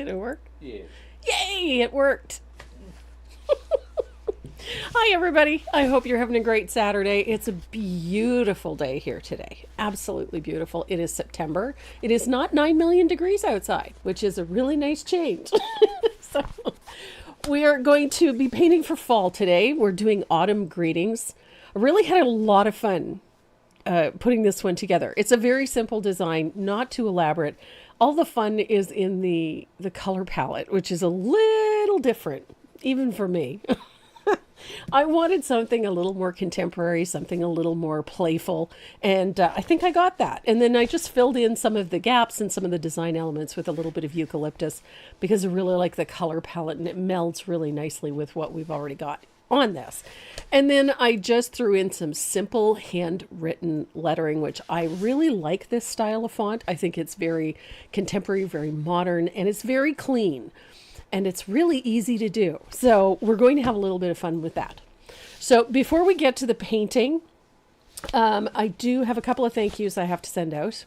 Did it work? Yeah. Yay, it worked. Hi, everybody. I hope you're having a great Saturday. It's a beautiful day here today. Absolutely beautiful. It is September. It is not 9 million degrees outside, which is a really nice change. So, we are going to be painting for fall today. We're doing autumn greetings. I really had a lot of fun putting this one together. It's a very simple design, not too elaborate. All the fun is in the color palette, which is a little different, even for me. I wanted something a little more contemporary, something a little more playful, and I think I got that. And then I just filled in some of the gaps and some of the design elements with a little bit of eucalyptus because I really like the color palette and it melds really nicely with what we've already got on this. And then I just threw in some simple handwritten lettering, which I really like this style of font. I think it's very contemporary, very modern, and it's very clean. And it's really easy to do. So we're going to have a little bit of fun with that. So before we get to the painting, I do have a couple of thank yous I have to send out.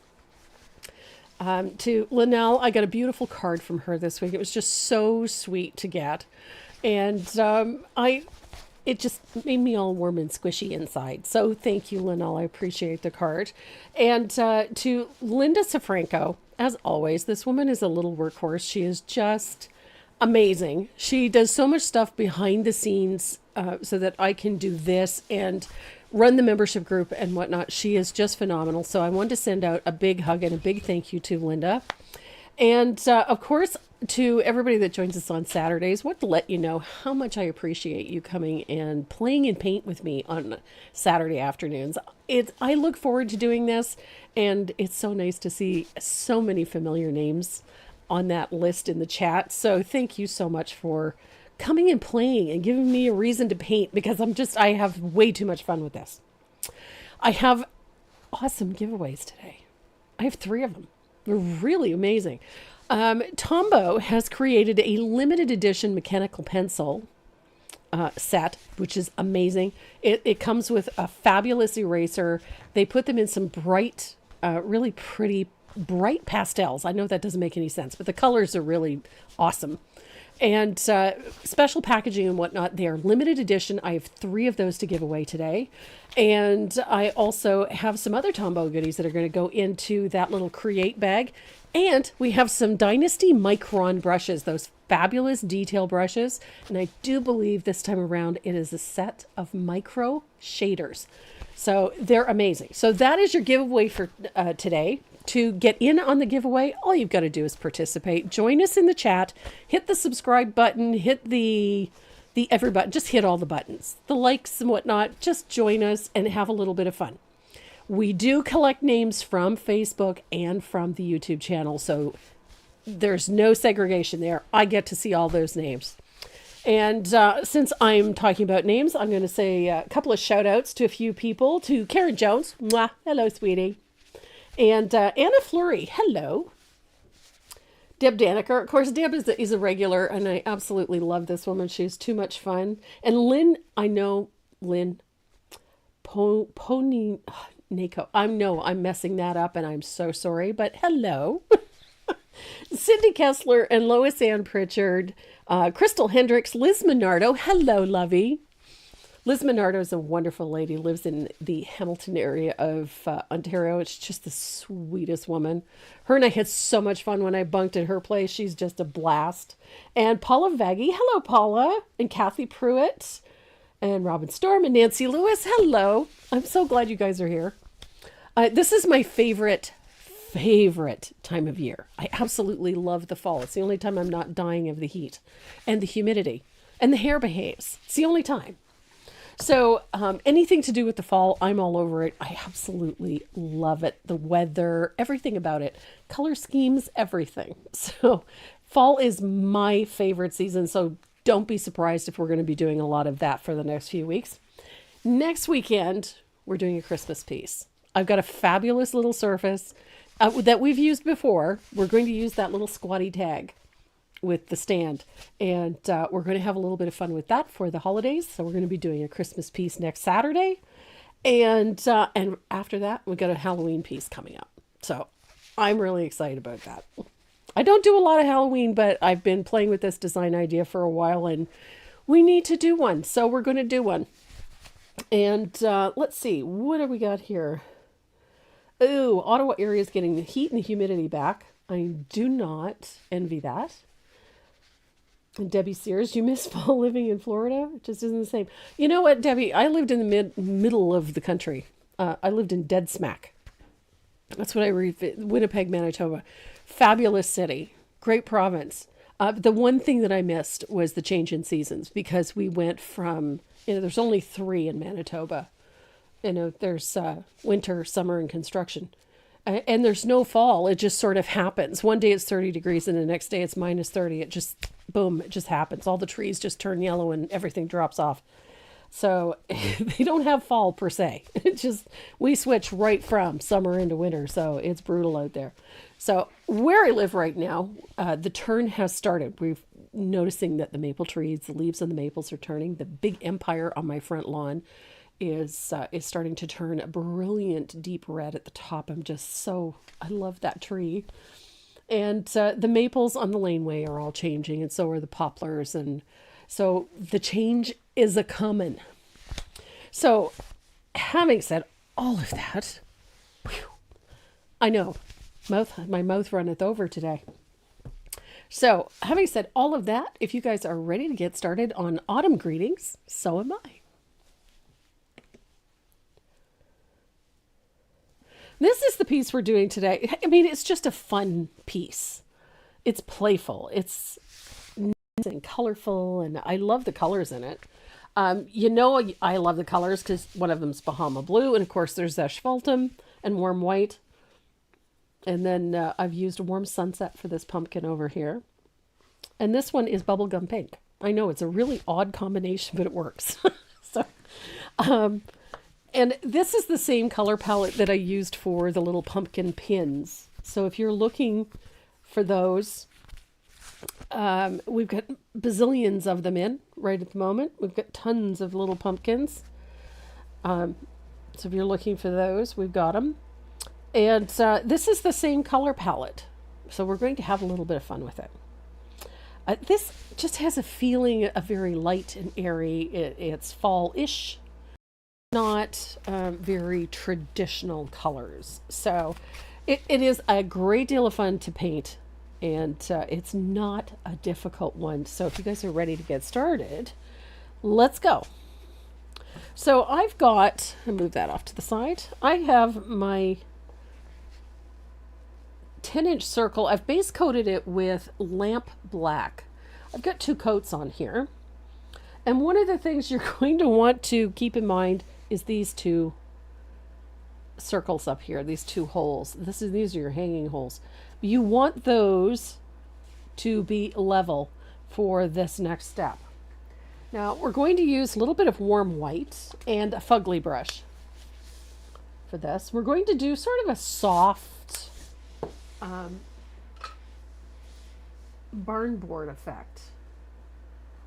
To Linnell, I got a beautiful card from her this week. It was just so sweet to get. And it just made me all warm and squishy inside. So thank you, Linnell. I appreciate the card. And to Linda Safranco, as always, this woman is a little workhorse. She is just amazing. She does so much stuff behind the scenes so that I can do this and run the membership group and whatnot. She is just phenomenal. So I wanted to send out a big hug and a big thank you to Linda. And of course, to everybody that joins us on Saturdays, want to let you know how much I appreciate you coming and playing in paint with me on Saturday afternoons. I look forward to doing this, and it's so nice to see so many familiar names on that list in the chat. So thank you so much for coming and playing and giving me a reason to paint, because I have way too much fun with this. I have awesome giveaways today. I have 3 of them. They're really amazing. Tombow has created a limited edition mechanical pencil set, which is amazing. It comes with a fabulous eraser. They put them in some bright, really pretty bright pastels. I know that doesn't make any sense, but the colors are really awesome. And special packaging and whatnot. They are limited edition. I have 3 of those to give away today. And I also have some other Tombow goodies that are going to go into that little create bag. And we have some Dynasty Micron brushes, those fabulous detail brushes. And I do believe this time around it is a set of micro shaders. So they're amazing. So that is your giveaway for today. To get in on the giveaway, all you've got to do is participate. Join us in the chat. Hit the subscribe button. Hit the every button. Just hit all the buttons. The likes and whatnot. Just join us and have a little bit of fun. We do collect names from Facebook and from the YouTube channel, so there's no segregation there. I get to see all those names. And since I'm talking about names, I'm going to say a couple of shout outs to a few people. To Karen Jones. Mwah. Hello, sweetie. And Anna Fleury, hello. Deb Daniker, of course, Deb is a regular, and I absolutely love this woman. She's too much fun. And Lynn, I know, Lynn, Pony, Nako, I'm messing that up, and I'm so sorry, but hello. Cindy Kessler and Lois Ann Pritchard, Crystal Hendricks, Liz Minardo, hello, lovey. Liz Minardo is a wonderful lady, lives in the Hamilton area of Ontario. It's just the sweetest woman. Her and I had so much fun when I bunked at her place. She's just a blast. And Paula Vaggie, hello, Paula. And Kathy Pruitt. And Robin Storm and Nancy Lewis, hello. I'm so glad you guys are here. This is my favorite time of year. I absolutely love the fall. It's the only time I'm not dying of the heat and the humidity. And the hair behaves. It's the only time. So anything to do with the fall, I'm all over it. I absolutely love it. The weather, everything about it. Color schemes, everything. So fall is my favorite season. So don't be surprised if we're going to be doing a lot of that for the next few weeks. Next weekend, we're doing a Christmas piece. I've got a fabulous little surface that we've used before. We're going to use that little squatty tag with the stand, and we're going to have a little bit of fun with that for the holidays. So we're going to be doing a Christmas piece next Saturday, and after that we got a Halloween piece coming up. So I'm really excited about that. I don't do a lot of Halloween, but I've been playing with this design idea for a while, and we need to do one. So we're going to do one. And let's see, what have we got here? Ooh, Ottawa area is getting the heat and humidity back. I do not envy that. And Debbie Sears, do you miss fall living in Florida? It just isn't the same. You know what, Debbie? I lived in the middle of the country. I lived in dead smack. That's what I read. Winnipeg, Manitoba. Fabulous city. Great province. The one thing that I missed was the change in seasons, because we went from, there's only 3 in Manitoba. There's winter, summer, and construction. And there's no fall. It just sort of happens. One day it's 30 degrees and the next day it's minus 30. It just, boom, it just happens. All the trees just turn yellow and everything drops off. So they don't have fall per se. It's just, we switch right from summer into winter. So it's brutal out there. So where I live right now, the turn has started. We're noticing that the maple trees, the leaves on the maples are turning. The big empire on my front lawn is starting to turn a brilliant deep red at the top. I love that tree. And the maples on the laneway are all changing, and so are the poplars. And so the change is a coming. So having said all of that, whew, I know, my mouth runneth over today. So having said all of that, if you guys are ready to get started on autumn greetings, so am I. This is the piece we're doing today. I mean, it's just a fun piece. It's playful. It's nice and colorful, and I love the colors in it. I love the colors because one of them's Bahama Blue, and of course there's Asphaltum and Warm White. And then I've used a Warm Sunset for this pumpkin over here. And this one is Bubblegum Pink. I know it's a really odd combination, but it works. And this is the same color palette that I used for the little pumpkin pins. So if you're looking for those, we've got bazillions of them in right at the moment. We've got tons of little pumpkins. So if you're looking for those, we've got them. And this is the same color palette. So we're going to have a little bit of fun with it. This just has a feeling of very light and airy. It's fall-ish. Not very traditional colors. So it is a great deal of fun to paint, and it's not a difficult one. So if you guys are ready to get started, let's go. So I'll move that off to the side. I have my 10-inch circle. I've base coated it with lamp black. I've got 2 coats on here. And one of the things you're going to want to keep in mind is these 2 circles up here, these 2 holes. These are your hanging holes. You want those to be level for this next step. Now we're going to use a little bit of Warm White and a fugly brush for this. We're going to do sort of a soft barn board effect.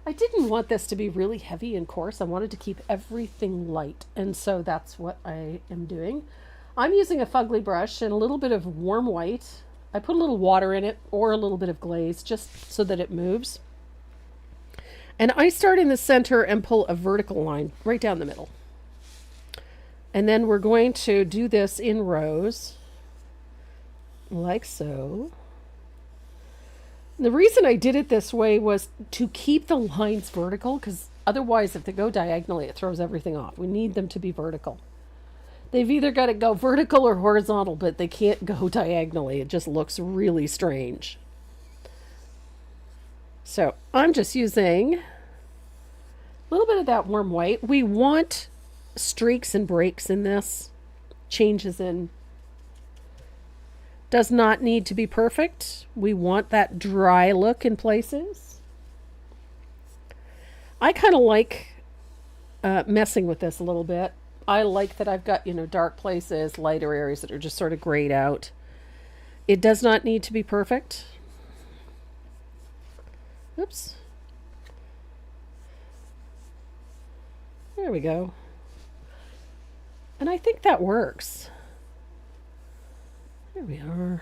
I didn't want this to be really heavy and coarse. I wanted to keep everything light, and so that's what I am doing. I'm using a fugly brush and a little bit of Warm White. I put a little water in it or a little bit of glaze just so that it moves. And I start in the center and pull a vertical line right down the middle. And then we're going to do this in rows, like so. The reason I did it this way was to keep the lines vertical, because otherwise if they go diagonally, it throws everything off. We need them to be vertical. They've either got to go vertical or horizontal, but they can't go diagonally. It just looks really strange. So I'm just using a little bit of that Warm White. We want streaks and breaks in this, changes in. Does not need to be perfect. We want that dry look in places. I kind of like messing with this a little bit. I like that I've got, dark places, lighter areas that are just sort of grayed out. It does not need to be perfect. Oops. There we go. And I think that works. There we are.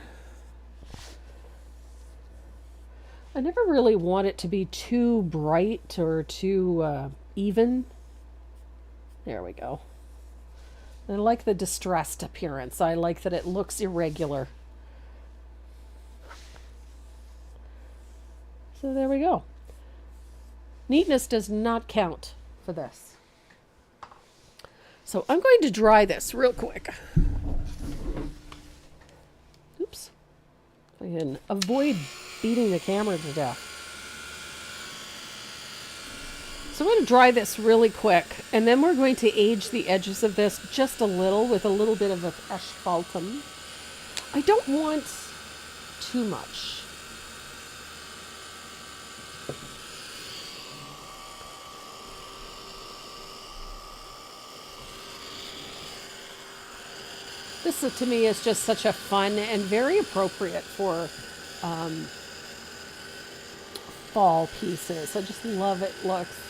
I never really want it to be too bright or too even. There we go. I like the distressed appearance. I like that it looks irregular. So there we go. Neatness does not count for this. So I'm going to dry this real quick. Oops. I can avoid beating the camera to death. So I'm going to dry this really quick, and then we're going to age the edges of this just a little with a little bit of asphaltum. I don't want too much. This to me is just such a fun and very appropriate for fall pieces. I just love it looks.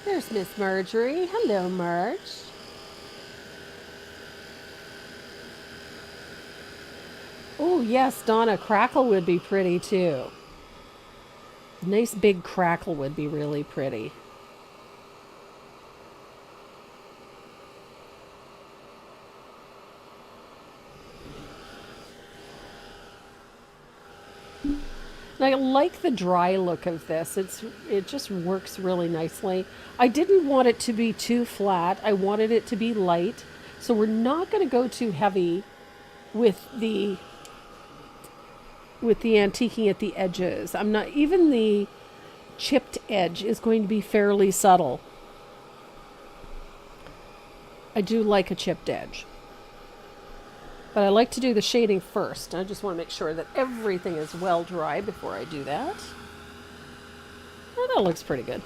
There's Miss Marjorie. Hello, Marge. Oh, yes, Donna, crackle would be pretty too. Nice big crackle would be really pretty. And I like the dry look of this. It just works really nicely. I didn't want it to be too flat. I wanted it to be light. So we're not going to go too heavy with the antiquing at the edges. I'm not, even the chipped edge is going to be fairly subtle. I do like a chipped edge. But I like to do the shading first. I just want to make sure that everything is well dry before I do that. Oh, that looks pretty good.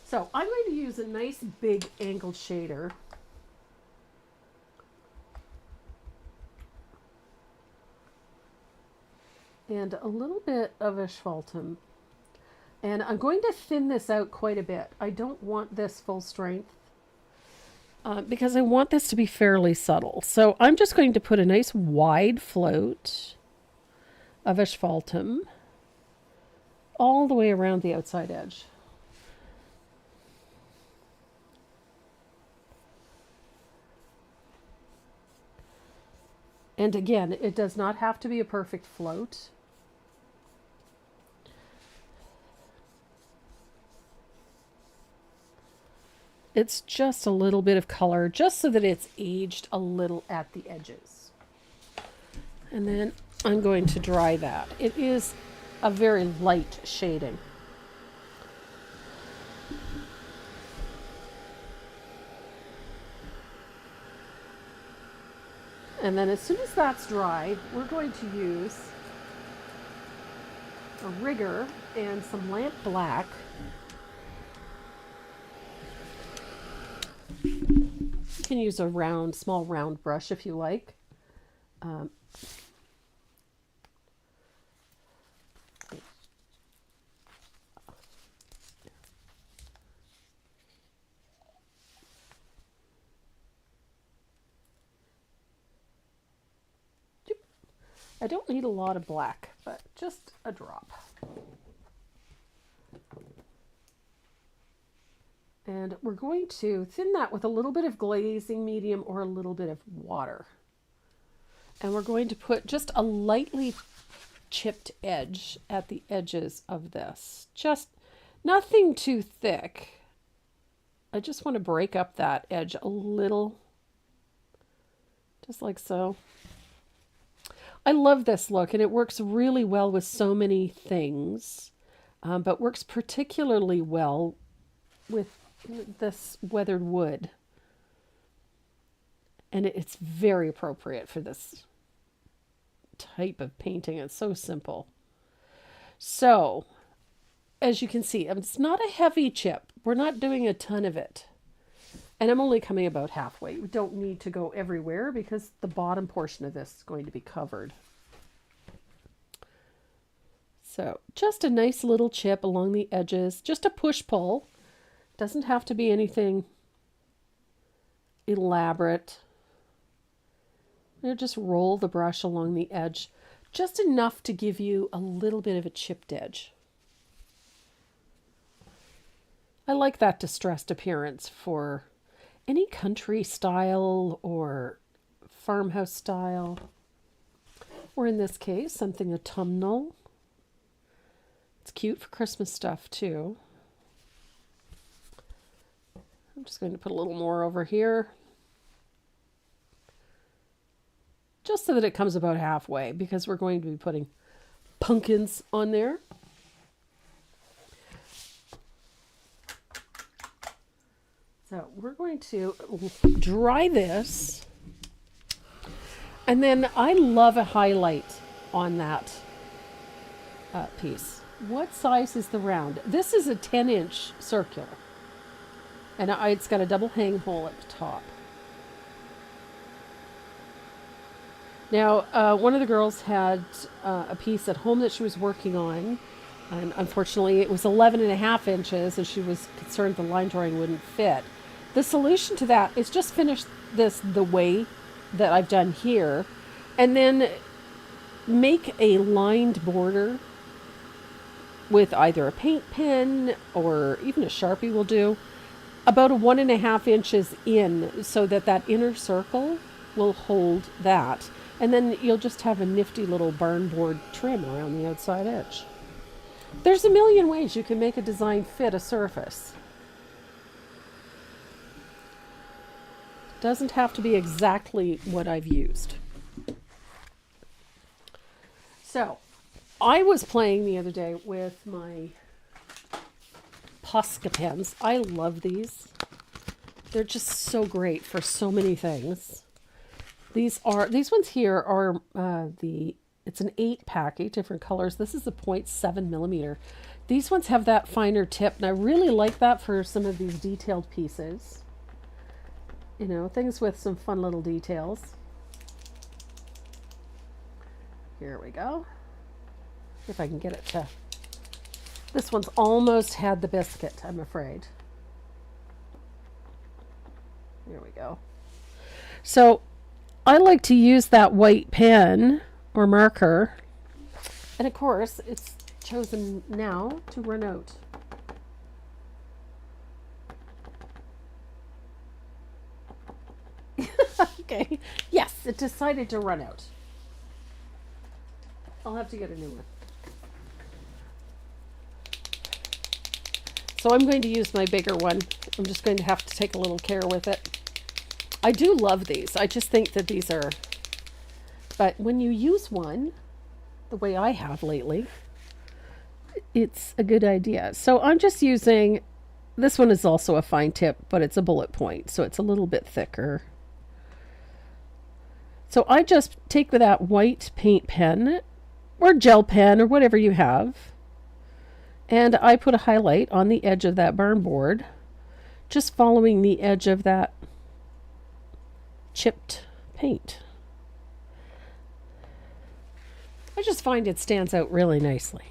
So I'm going to use a nice big angled shader. And a little bit of asphaltum. And I'm going to thin this out quite a bit. I don't want this full strength. Because I want this to be fairly subtle. So I'm just going to put a nice wide float of asphaltum all the way around the outside edge. And again, it does not have to be a perfect float. It's just a little bit of color, just so that it's aged a little at the edges. And then I'm going to dry that. It is a very light shading. And then as soon as that's dry, we're going to use a rigger and some lamp black. You can use a small round brush if you like. I don't need a lot of black, but just a drop. And we're going to thin that with a little bit of glazing medium or a little bit of water. And we're going to put just a lightly chipped edge at the edges of this. Just nothing too thick. I just want to break up that edge a little, just like so. I love this look, and it works really well with so many things, but works particularly well with this weathered wood. And it's very appropriate for this type of painting. It's so simple. So, as you can see, it's not a heavy chip. We're not doing a ton of it. And I'm only coming about halfway. We don't need to go everywhere because the bottom portion of this is going to be covered. So just a nice little chip along the edges, just a push-pull. Doesn't have to be anything elaborate. Just roll the brush along the edge, just enough to give you a little bit of a chipped edge. I like that distressed appearance for any country style or farmhouse style, or in this case, something autumnal. It's cute for Christmas stuff too. I'm just going to put a little more over here, just so that it comes about halfway, because we're going to be putting pumpkins on there. So we're going to dry this, and then I love a highlight on that piece. What size is the round? This is a 10-inch circular, and it's got a double hang hole at the top. Now, one of the girls had a piece at home that she was working on, and unfortunately it was 11.5 inches, and she was concerned the line drawing wouldn't fit. The solution to that is just finish this the way that I've done here, and then make a lined border with either a paint pen or even a Sharpie will do, about 1.5 inches in, so that that inner circle will hold that. And then you'll just have a nifty little barn board trim around the outside edge. There's a million ways you can make a design fit a surface. Doesn't have to be exactly what I've used. So, I was playing the other day with my Posca pens. I love these. They're just so great for so many things. These ones here are it's an 8-pack, 8 different colors. This is a 0.7 millimeter. These ones have that finer tip, and I really like that for some of these detailed pieces. You know, things with some fun little details. Here we go. If I can get it to... This one's almost had the biscuit, I'm afraid. Here we go. So, I like to use that white pen or marker. And of course, it's chosen now to run out. Okay. Yes, it decided to run out. I'll have to get a new one. So I'm going to use my bigger one. I'm just going to have to take a little care with it. I do love these. I just think that these are... But when you use one, the way I have lately, it's a good idea. So I'm just using... This one is also a fine tip, but it's a bullet point, so it's a little bit thicker. So I just take that white paint pen or gel pen or whatever you have, and I put a highlight on the edge of that barn board, just following the edge of that chipped paint. I just find it stands out really nicely.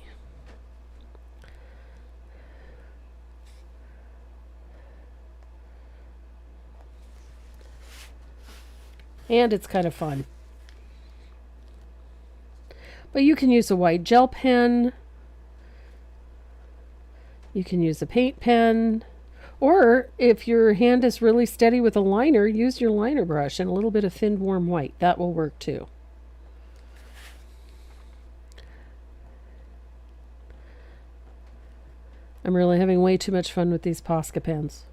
And it's kind of fun. But you can use a white gel pen. You can use a paint pen. Or if your hand is really steady with a liner, use your liner brush and a little bit of thin warm white. That will work too. I'm really having way too much fun with these Posca pens.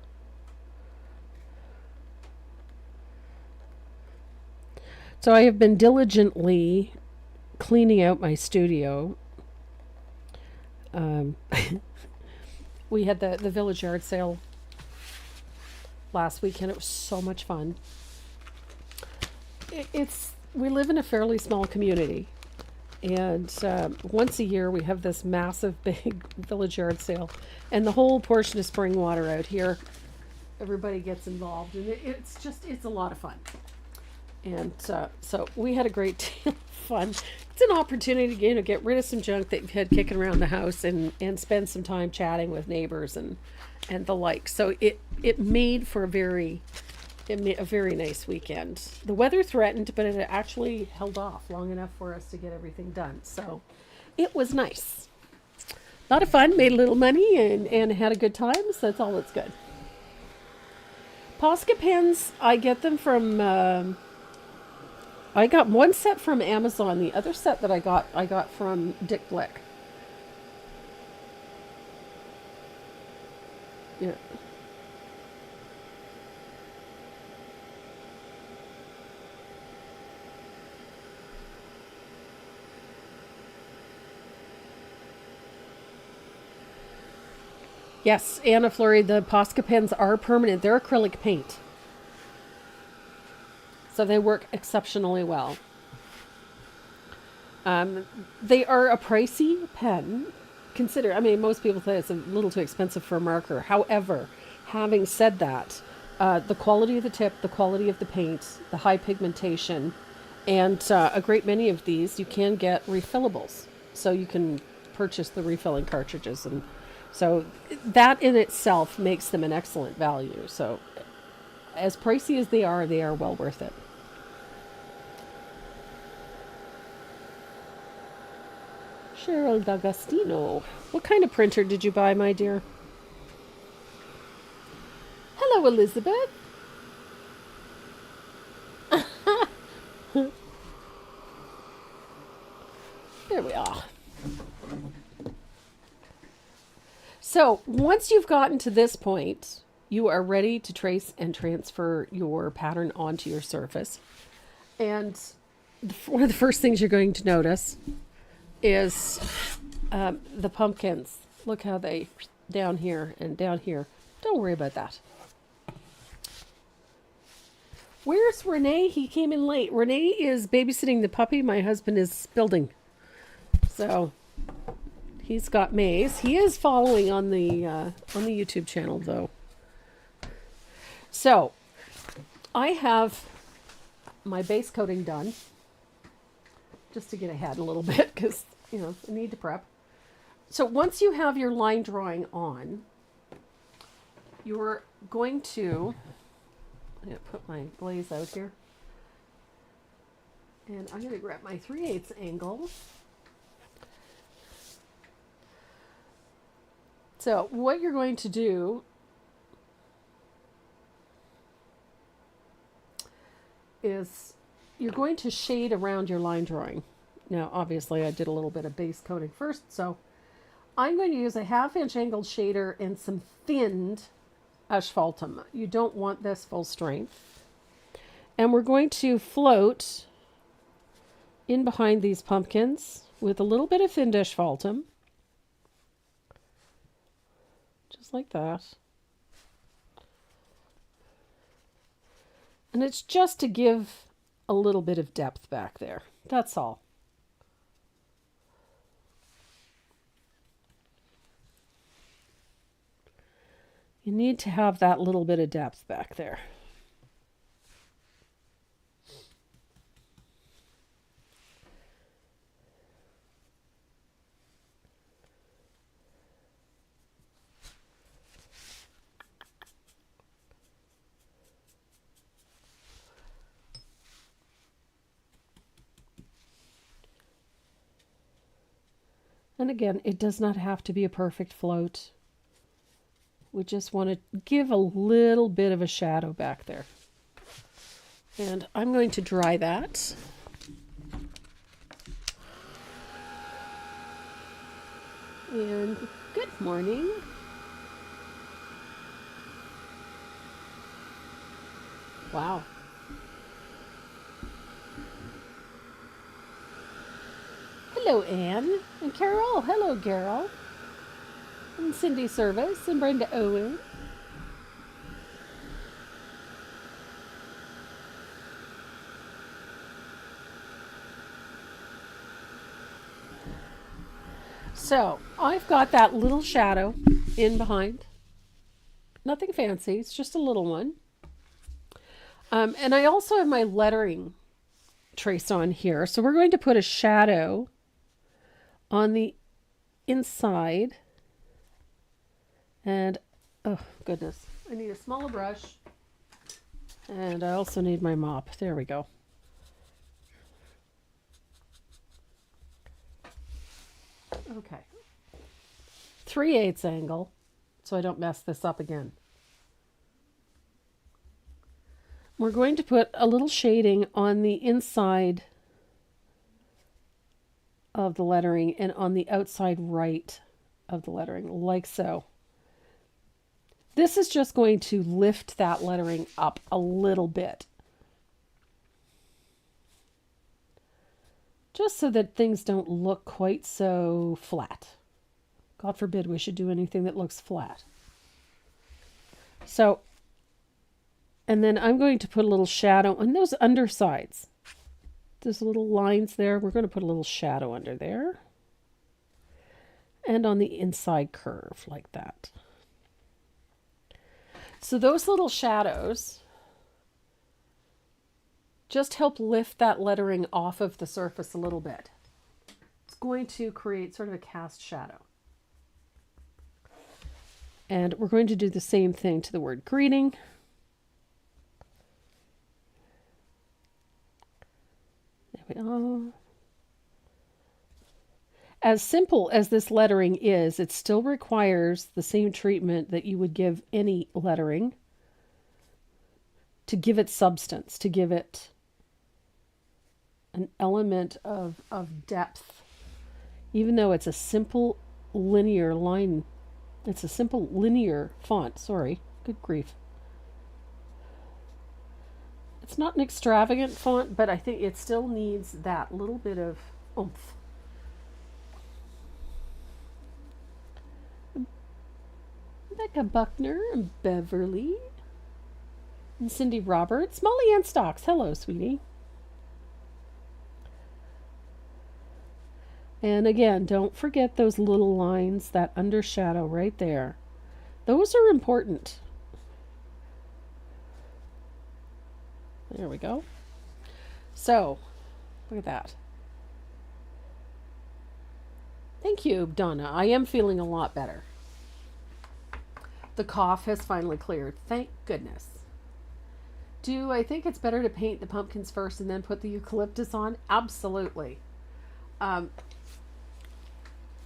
So I have been diligently cleaning out my studio. We had the village yard sale last week, and it was so much fun. We live in a fairly small community, and once a year we have this massive big village yard sale, and the whole portion of Springwater out here, everybody gets involved, and it's a lot of fun. And so we had a great deal of fun. It's an opportunity to, get rid of some junk that you've had kicking around the house and spend some time chatting with neighbors and the like. So it made for a very nice weekend. The weather threatened, but it actually held off long enough for us to get everything done. So it was nice. A lot of fun, made a little money, and had a good time. So that's all that's good. Posca pens, I get them from. I got one set from Amazon. The other set that I got from Dick Blick. Yeah. Yes, Anna Flurry, the Posca pens are permanent. They're acrylic paint. So they work exceptionally well. They are a pricey pen. Most people say it's a little too expensive for a marker. However, having said that, the quality of the tip, the quality of the paint, the high pigmentation, and a great many of these you can get refillables. So you can purchase the refilling cartridges, and so that in itself makes them an excellent value. So as pricey as they are well worth it. Cheryl D'Agostino. What kind of printer did you buy, my dear? Hello, Elizabeth. There we are. So once you've gotten to this point, you are ready to trace and transfer your pattern onto your surface. And one of the first things you're going to notice is the pumpkins. Look how they down here and down here. Don't worry about that. Where's Renee? He came in late. Renee is babysitting the puppy my husband is building. So he's got Maze. He is following on the YouTube channel though. So I have my base coating done, just to get ahead a little bit because I need to prep. So once you have your line drawing on, you're going to put my glaze out here, and I'm going to grab my 3/8 angle. So what you're going to do is you're going to shade around your line drawing. Now, obviously, I did a little bit of base coating first, so I'm going to use a 1/2 inch angled shader and some thinned asphaltum. You don't want this full strength. And we're going to float in behind these pumpkins with a little bit of thinned asphaltum. Just like that. And it's just to give a little bit of depth back there. That's all. You need to have that little bit of depth back there. And again, it does not have to be a perfect float. We just want to give a little bit of a shadow back there. And I'm going to dry that. And good morning. Wow. Hello, Anne. And Carol. Hello, Carol. And Cindy Service. And Brenda Owen. So, I've got that little shadow in behind. Nothing fancy. It's just a little one. And I also have my lettering trace on here. So we're going to put a shadow on the inside. And, oh goodness, I need a smaller brush. And I also need my mop. There we go. Okay. 3/8 angle, so I don't mess this up again. We're going to put a little shading on the inside of the lettering and on the outside right of the lettering, like so. This is just going to lift that lettering up a little bit. Just so that things don't look quite so flat. God forbid we should do anything that looks flat. So, and then I'm going to put a little shadow on those undersides. Those little lines there, we're going to put a little shadow under there. And on the inside curve, like that. So those little shadows just help lift that lettering off of the surface a little bit. It's going to create sort of a cast shadow. And we're going to do the same thing to the word greeting. There we go. As simple as this lettering is, it still requires the same treatment that you would give any lettering to give it substance, to give it an element of depth. Even though it's a simple linear line, it's a simple linear font, sorry, good grief. It's not an extravagant font, but I think it still needs that little bit of oomph. Becca Buckner and Beverly and Cindy Roberts. Molly Ann Stocks. Hello, sweetie. And again, don't forget those little lines, that undershadow right there. Those are important. There we go. So, look at that. Thank you, Donna. I am feeling a lot better. The cough has finally cleared. Thank goodness. Do I think it's better to paint the pumpkins first and then put the eucalyptus on? Absolutely.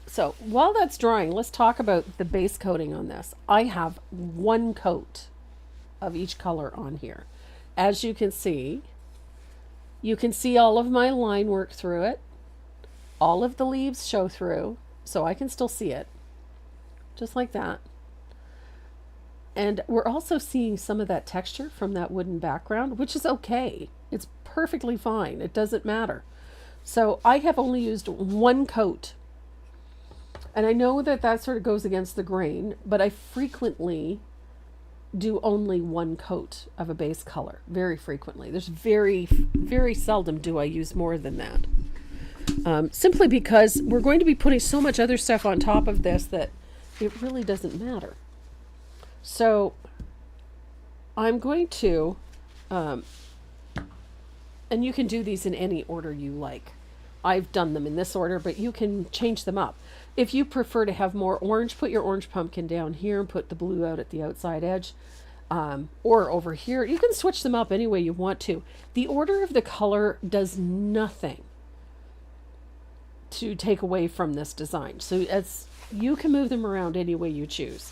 So while that's drying, let's talk about the base coating on this. I have one coat of each color on here. As you can see all of my line work through it. All of the leaves show through, so I can still see it. Just like that. And we're also seeing some of that texture from that wooden background, which is okay. It's perfectly fine. It doesn't matter. So I have only used one coat. And I know that that sort of goes against the grain, but I frequently do only one coat of a base color. Very frequently. There's very, very seldom do I use more than that. Simply because we're going to be putting so much other stuff on top of this that it really doesn't matter. So I'm going to, and you can do these in any order you like. I've done them in this order, but you can change them up. If you prefer to have more orange, put your orange pumpkin down here and put the blue out at the outside edge, or over here. You can switch them up any way you want to. The order of the color does nothing to take away from this design. So you can move them around any way you choose.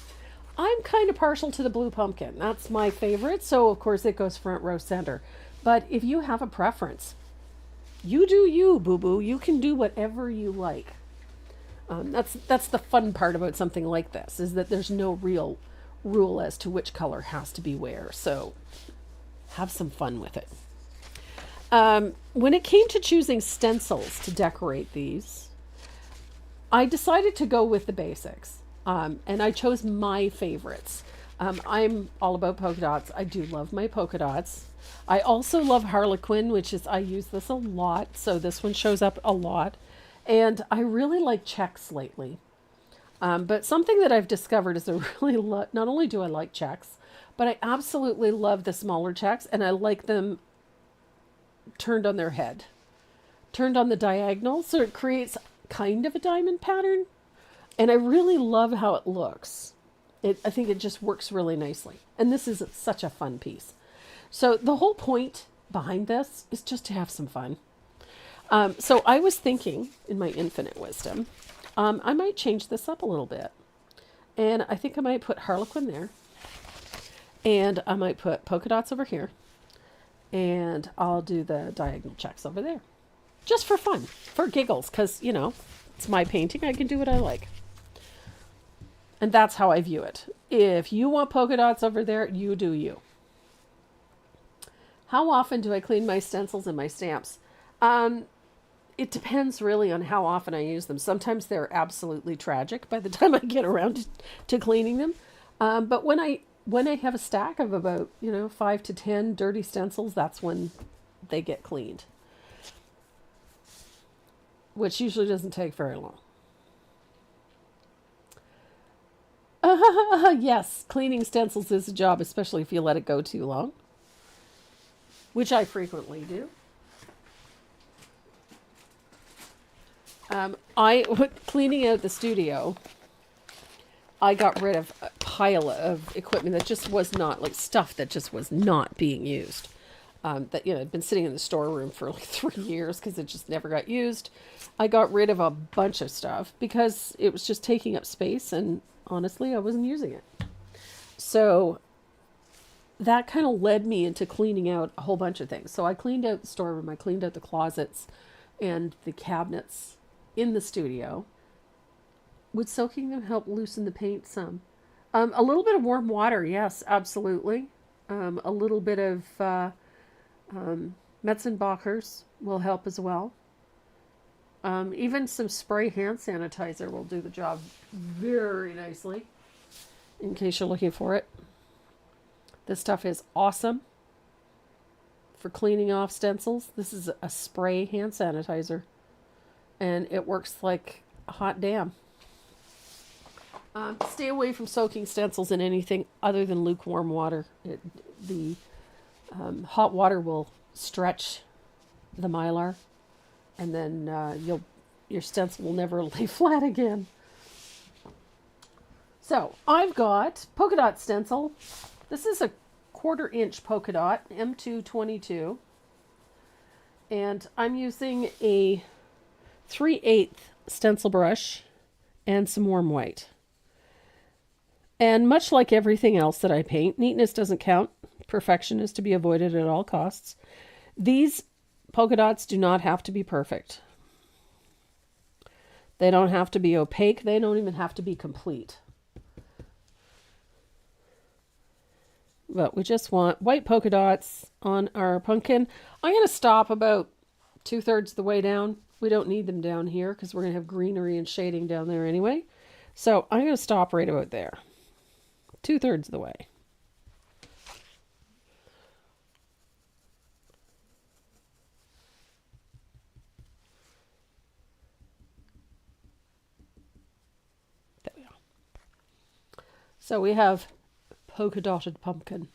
I'm kind of partial to the blue pumpkin. That's my favorite. So of course it goes front row center. But if you have a preference, you do you, boo-boo. You can do whatever you like. That's the fun part about something like this, is that there's no real rule as to which color has to be where. So have some fun with it. When it came to choosing stencils to decorate these, I decided to go with the basics. And I chose my favorites. I'm all about polka dots. I do love my polka dots. I also love Harlequin, I use this a lot. So this one shows up a lot. And I really like checks lately. But something that I've discovered is not only do I like checks, but But I absolutely love the smaller checks, and I like them turned on their head, turned on the diagonal, so it creates kind of a diamond pattern. And I really love how it looks. I think it just works really nicely. And this is such a fun piece. So the whole point behind this is just to have some fun. So I was thinking, in my infinite wisdom, I might change this up a little bit. And I think I might put Harlequin there. And I might put polka dots over here. And I'll do the diagonal checks over there. Just for fun, for giggles, because, you know, it's my painting. I can do what I like. And that's how I view it. If you want polka dots over there, you do you. How often do I clean my stencils and my stamps? It depends really on how often I use them. Sometimes they're absolutely tragic by the time I get around to cleaning them. But when I have a stack of about, 5 to 10 dirty stencils, that's when they get cleaned. Which usually doesn't take very long. Yes, cleaning stencils is a job, especially if you let it go too long. Which I frequently do. Cleaning out the studio, I got rid of a pile of equipment that just was not, like stuff that just was not being used. That, had been sitting in the storeroom for like 3 years because it just never got used. I got rid of a bunch of stuff because it was just taking up space, and honestly, I wasn't using it. So that kind of led me into cleaning out a whole bunch of things. So I cleaned out the storeroom, I cleaned out the closets and the cabinets in the studio. Would soaking them help loosen the paint some? A little bit of warm water, yes, absolutely. A little bit of Metzenbachers will help as well. Even some spray hand sanitizer will do the job very nicely, in case you're looking for it. This stuff is awesome for cleaning off stencils. This is a spray hand sanitizer, and it works like a hot damn. Stay away from soaking stencils in anything other than lukewarm water. The hot water will stretch the mylar, and then your stencil will never lay flat again. So I've got polka dot stencil. This is a 1/4 inch polka dot, M222. And I'm using a 3/8 stencil brush and some warm white. And much like everything else that I paint, neatness doesn't count. Perfection is to be avoided at all costs. These polka dots do not have to be perfect. They don't have to be opaque. They don't even have to be complete. But we just want white polka dots on our pumpkin. I'm going to stop about 2/3 the way down. We don't need them down here because we're going to have greenery and shading down there anyway. So I'm going to stop right about there. 2/3 the way. There we go. So we have polka dotted pumpkin.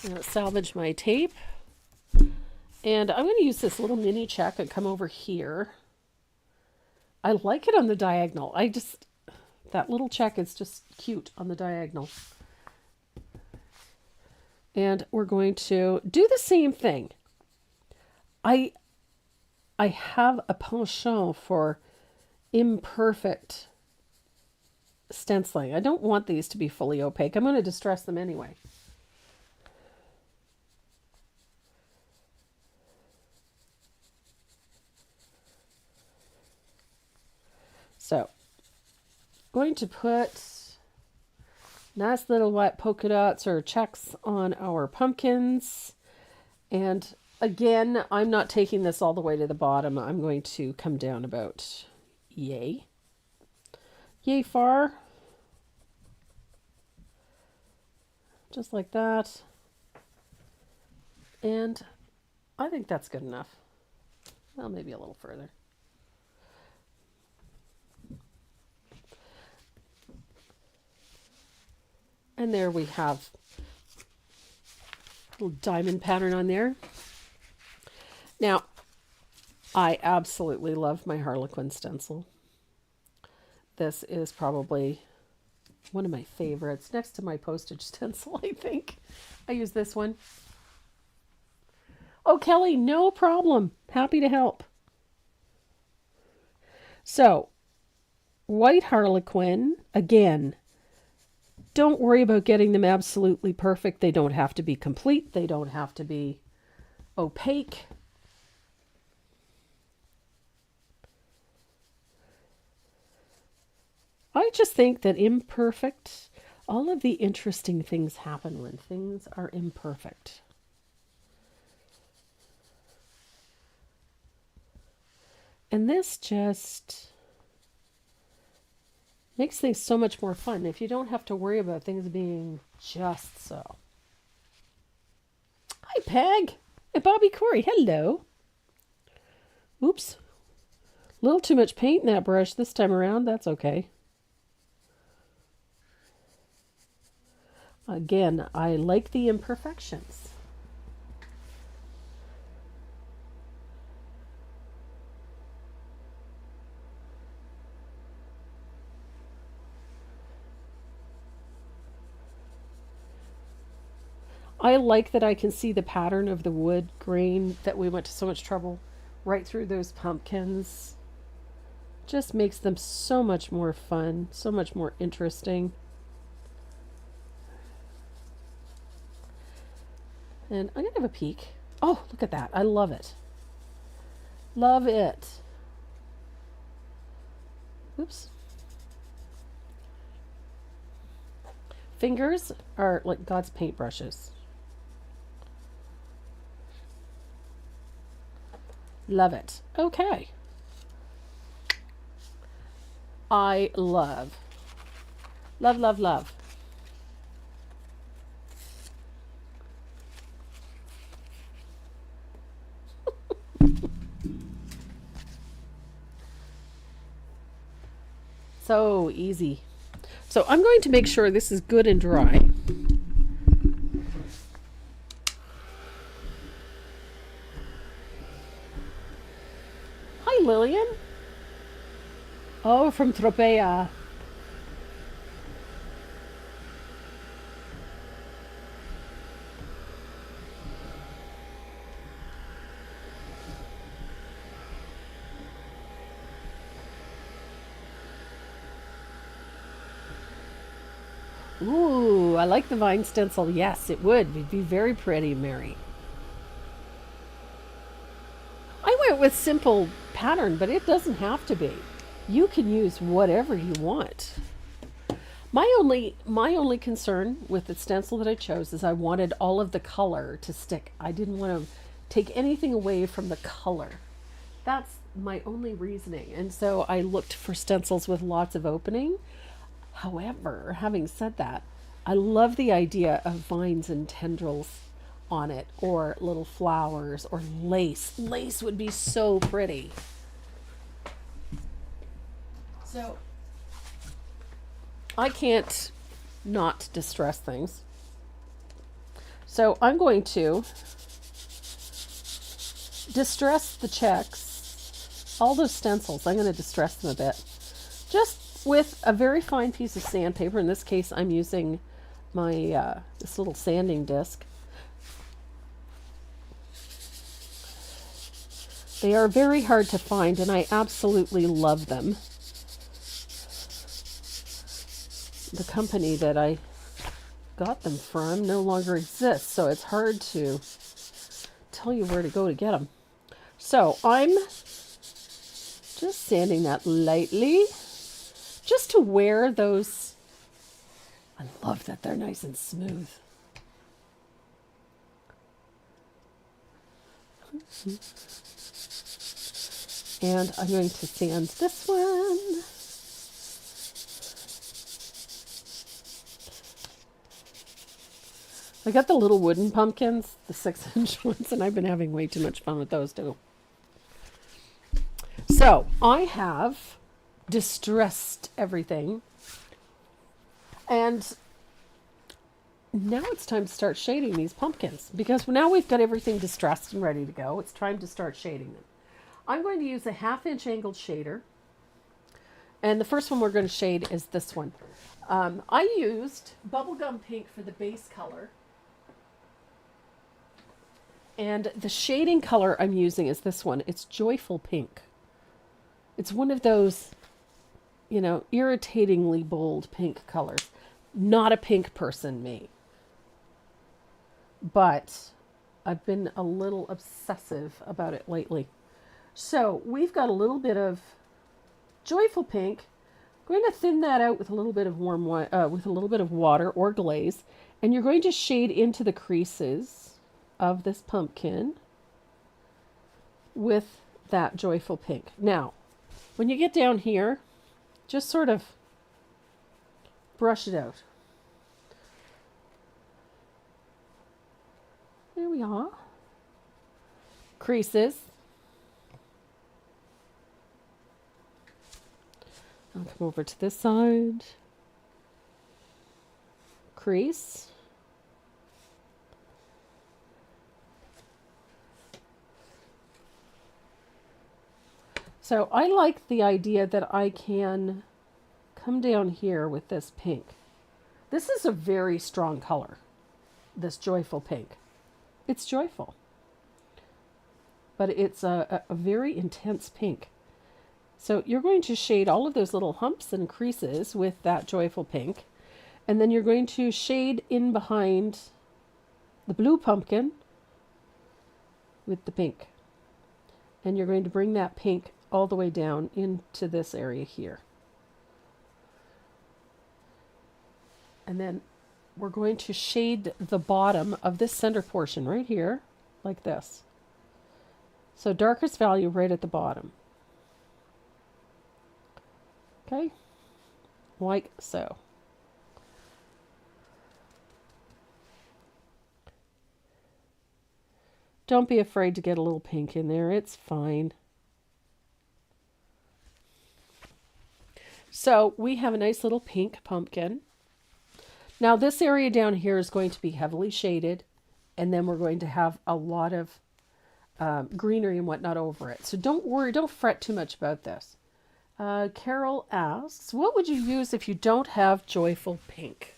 I'm going to salvage my tape. And I'm going to use this little mini check and come over here. I like it on the diagonal. That little check is just cute on the diagonal. And we're going to do the same thing. I have a penchant for imperfect stenciling. I don't want these to be fully opaque. I'm going to distress them anyway. So, going to put nice little white polka dots or checks on our pumpkins. And again, I'm not taking this all the way to the bottom. I'm going to come down about yay far. Just like that. And I think that's good enough. Well, maybe a little further. And there we have Little diamond pattern on there. Now, I absolutely love my Harlequin stencil. This is probably one of my favorites, next to my postage stencil, I think. I use this one. Oh, Kelly, no problem. Happy to help. So, white Harlequin, again, don't worry about getting them absolutely perfect. They don't have to be complete. They don't have to be opaque. I just think that imperfect, all of the interesting things happen when things are imperfect. And this just makes things so much more fun if you don't have to worry about things being just so. Hi, Peg. And Bobby Corey, hello. Oops. A little too much paint in that brush this time around. That's okay. Again, I like the imperfections. I like that I can see the pattern of the wood grain that we went to so much trouble right through those pumpkins. Just makes them so much more fun, so much more interesting. And I'm going to have a peek. Oh, look at that. I love it. Love it. Oops. Fingers are like God's paintbrushes. Love it. Okay. I love. Love, love, love. So easy. So I'm going to make sure this is good and dry. Hi, Lillian. Oh, from Tropea. Ooh, I like the vine stencil. Yes, it would. It'd be very pretty, Mary. I went with simple pattern, but it doesn't have to be. You can use whatever you want. My only concern with the stencil that I chose is I wanted all of the color to stick. I didn't want to take anything away from the color. That's my only reasoning. And so I looked for stencils with lots of opening. However, having said that, I love the idea of vines and tendrils on it, or little flowers, or lace. Lace would be so pretty. So I can't not distress things. So I'm going to distress the checks, all those stencils. I'm going to distress them a bit, just with a very fine piece of sandpaper. In this case, I'm using my this little sanding disc. They are very hard to find, and I absolutely love them. The company that I got them from no longer exists, so it's hard to tell you where to go to get them. So I'm just sanding that lightly, just to wear those. I love that they're nice and smooth. And I'm going to sand this one. I got the little wooden pumpkins, the 6-inch ones, and I've been having way too much fun with those too. So I have distressed everything, and now it's time to start shading these pumpkins because now we've got everything distressed and ready to go. It's time to start shading them. I'm going to use a 1/2 inch angled shader. And the first one we're going to shade is this one. I used bubblegum pink for the base color. And the shading color I'm using is this one. It's Joyful Pink. It's one of those, irritatingly bold pink colors. Not a pink person, me. But I've been a little obsessive about it lately. So we've got a little bit of Joyful Pink. I'm going to thin that out with a little bit of with a little bit of water or glaze, and you're going to shade into the creases of this pumpkin with that Joyful Pink. Now, when you get down here, just sort of brush it out. There we are. Creases. I'll come over to this side. Crease. So I like the idea that I can come down here with this pink. This is a very strong color, this Joyful Pink. It's joyful, but it's a very intense pink. So you're going to shade all of those little humps and creases with that Joyful Pink, and then you're going to shade in behind the blue pumpkin with the pink. And you're going to bring that pink all the way down into this area here. And then we're going to shade the bottom of this center portion right here, like this. So darkest value right at the bottom. Okay, like so. Don't be afraid to get a little pink in there, it's fine. So we have a nice little pink pumpkin. Now this area down here is going to be heavily shaded, and then we're going to have a lot of greenery and whatnot over it. So don't worry, don't fret too much about this. Carol asks, what would you use if you don't have Joyful Pink?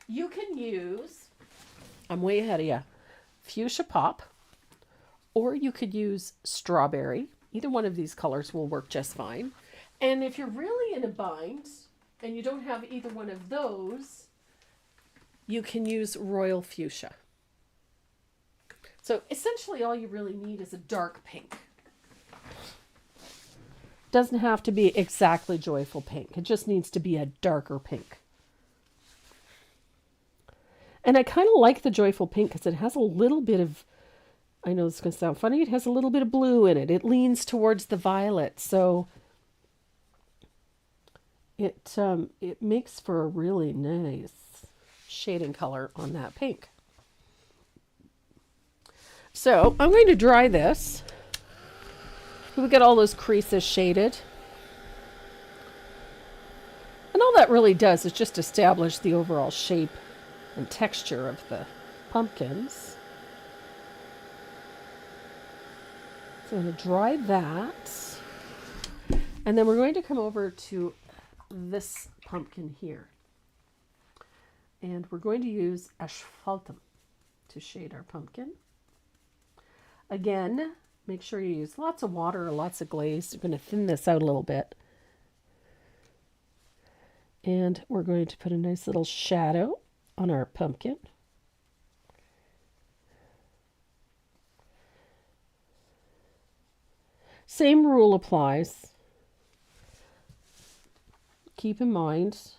You can use, I'm way ahead of you, Fuchsia Pop, or you could use Strawberry. Either one of these colors will work just fine. And if you're really in a bind and you don't have either one of those, you can use Royal Fuchsia. So essentially all you really need is a dark pink. Doesn't have to be exactly Joyful Pink. It just needs to be a darker pink. And I kind of like the Joyful Pink because it has a little bit of, I know this is going to sound funny, it has a little bit of blue in it. It leans towards the violet. So it makes for a really nice shading color on that pink. So I'm going to dry this. We get all those creases shaded. And all that really does is just establish the overall shape and texture of the pumpkins. So I'm going to dry that. And then we're going to come over to this pumpkin here. And we're going to use Asphaltum to shade our pumpkin. Again, make sure you use lots of water or lots of glaze. We're going to thin this out a little bit. And we're going to put a nice little shadow on our pumpkin. Same rule applies. Keep in mind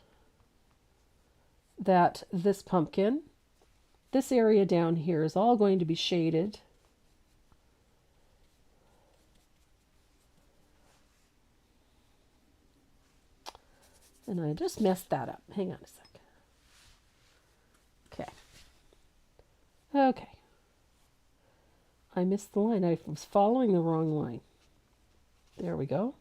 that this pumpkin, this area down here is all going to be shaded. And I just messed that up. Hang on a second. Okay. Okay. I missed the line. I was following the wrong line. There we go.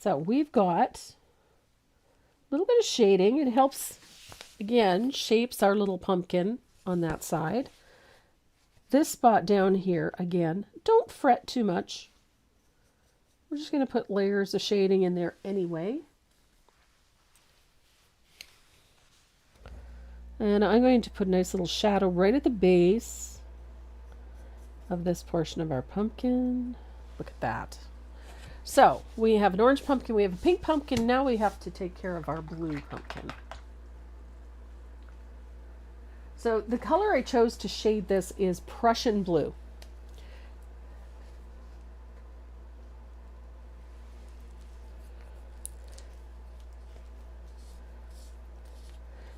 So we've got a little bit of shading. It helps, again, shapes our little pumpkin on that side. This spot down here, again, don't fret too much. We're just going to put layers of shading in there anyway. And I'm going to put a nice little shadow right at the base of this portion of our pumpkin. Look at that. So we have an orange pumpkin, we have a pink pumpkin. Now we have to take care of our blue pumpkin. So the color I chose to shade this is Prussian blue.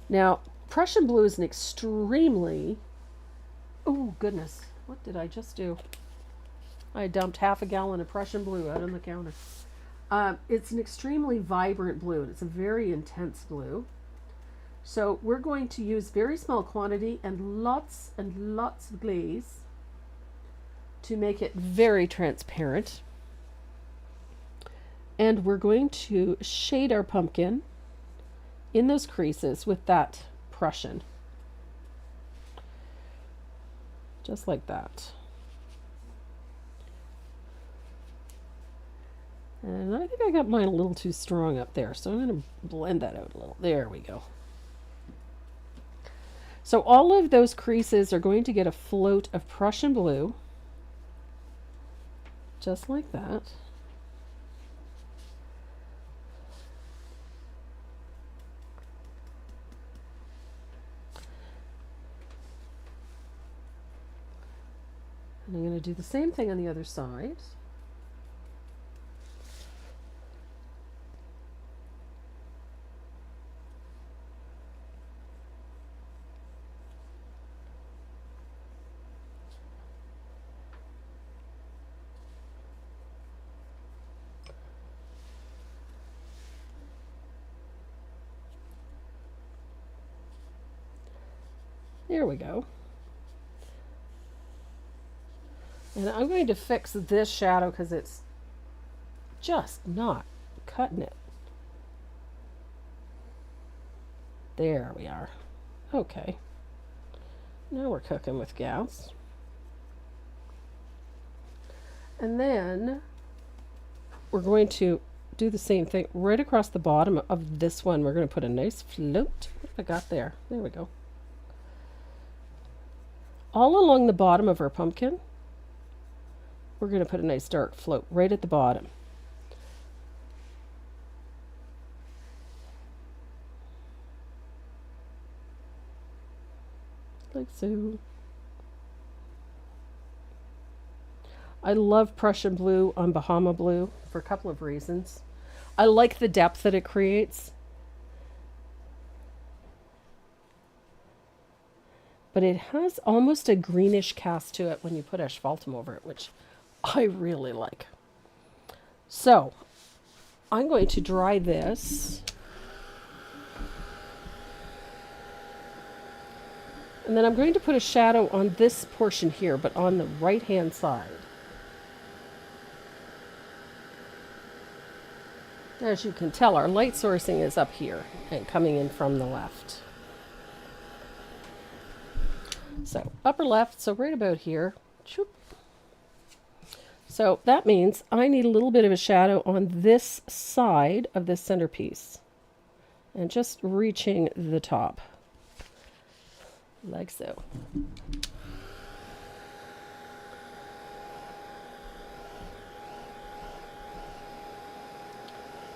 Now, Prussian blue is an extremely, oh goodness, what did I just do? I dumped half a gallon of Prussian blue out on the counter. It's an extremely vibrant blue, and it's a very intense blue. So we're going to use very small quantity and lots of glaze to make it very transparent. And we're going to shade our pumpkin in those creases with that Prussian. Just like that. And I think I got mine a little too strong up there, so I'm going to blend that out a little. There we go. So all of those creases are going to get a float of Prussian blue, just like that. And I'm going to do the same thing on the other side. There we go. And I'm going to fix this shadow because it's just not cutting it. There we are. Okay. Now we're cooking with gas. And then we're going to do the same thing right across the bottom of this one. We're going to put a nice float. What have I got there? There we go. All along the bottom of our pumpkin, we're going to put a nice dark float right at the bottom. Like so. I love Prussian blue on Bahama blue for a couple of reasons. I like the depth that it creates. But it has almost a greenish cast to it when you put asphaltum over it, which I really like. So I'm going to dry this. And then I'm going to put a shadow on this portion here, but on the right-hand side. As you can tell, our light sourcing is up here and coming in from the left. So upper left, so right about here. So that means I need a little bit of a shadow on this side of this centerpiece. And just reaching the top. Like so.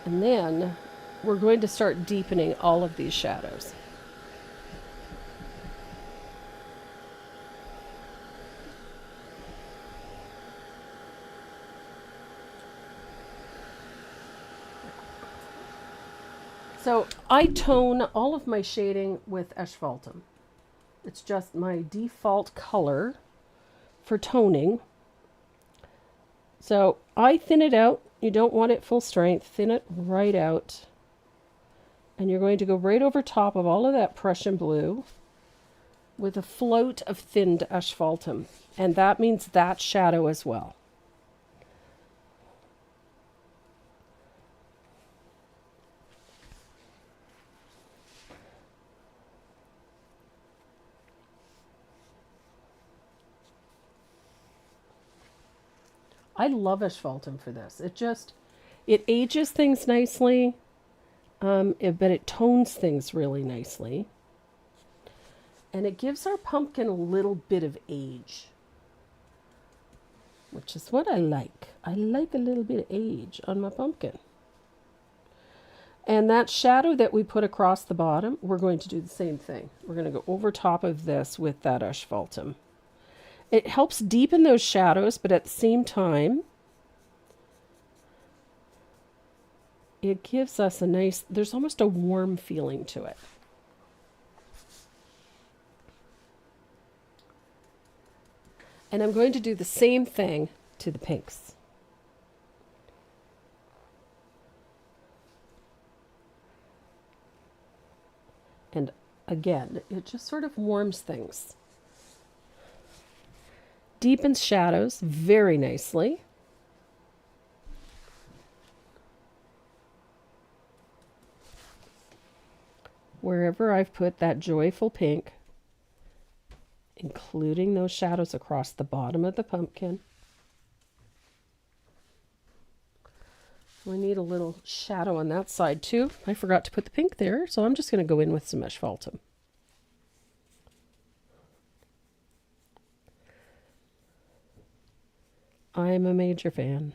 And then we're going to start deepening all of these shadows. So I tone all of my shading with asphaltum. It's just my default color for toning. So I thin it out. You don't want it full strength. Thin it right out. And you're going to go right over top of all of that Prussian blue with a float of thinned asphaltum. And that means that shadow as well. I love asphaltum for this. It ages things nicely, but it tones things really nicely. And it gives our pumpkin a little bit of age, which is what I like. I like a little bit of age on my pumpkin. And that shadow that we put across the bottom, we're going to do the same thing. We're going to go over top of this with that asphaltum. It helps deepen those shadows, but at the same time, it gives us a nice, there's almost a warm feeling to it. And I'm going to do the same thing to the pinks. And again, it just sort of warms things. Deepens shadows very nicely. Wherever I've put that joyful pink, including those shadows across the bottom of the pumpkin. We need a little shadow on that side too. I forgot to put the pink there, so I'm just going to go in with some asphaltum. I'm a major fan.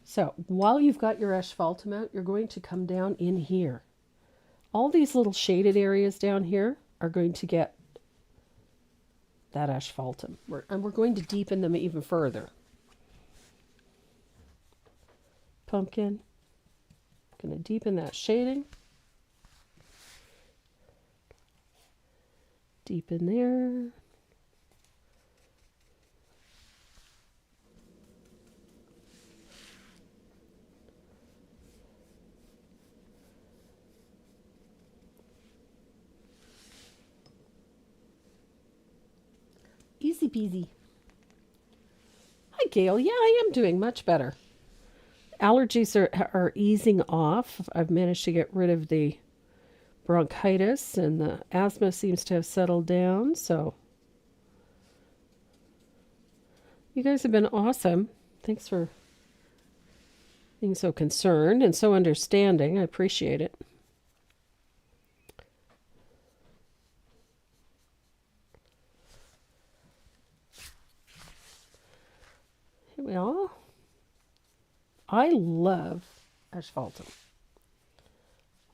So while you've got your asphaltum out, you're going to come down in here. All these little shaded areas down here are going to get that asphaltum. And we're going to deepen them even further. Pumpkin. Going to deepen that shading. Deepen there. Easy peasy. Hi, Gail. Yeah, I am doing much better. Allergies are easing off. I've managed to get rid of the bronchitis, and the asthma seems to have settled down. So you guys have been awesome. Thanks for being so concerned and so understanding. I appreciate it. Here we are. I love asphaltum.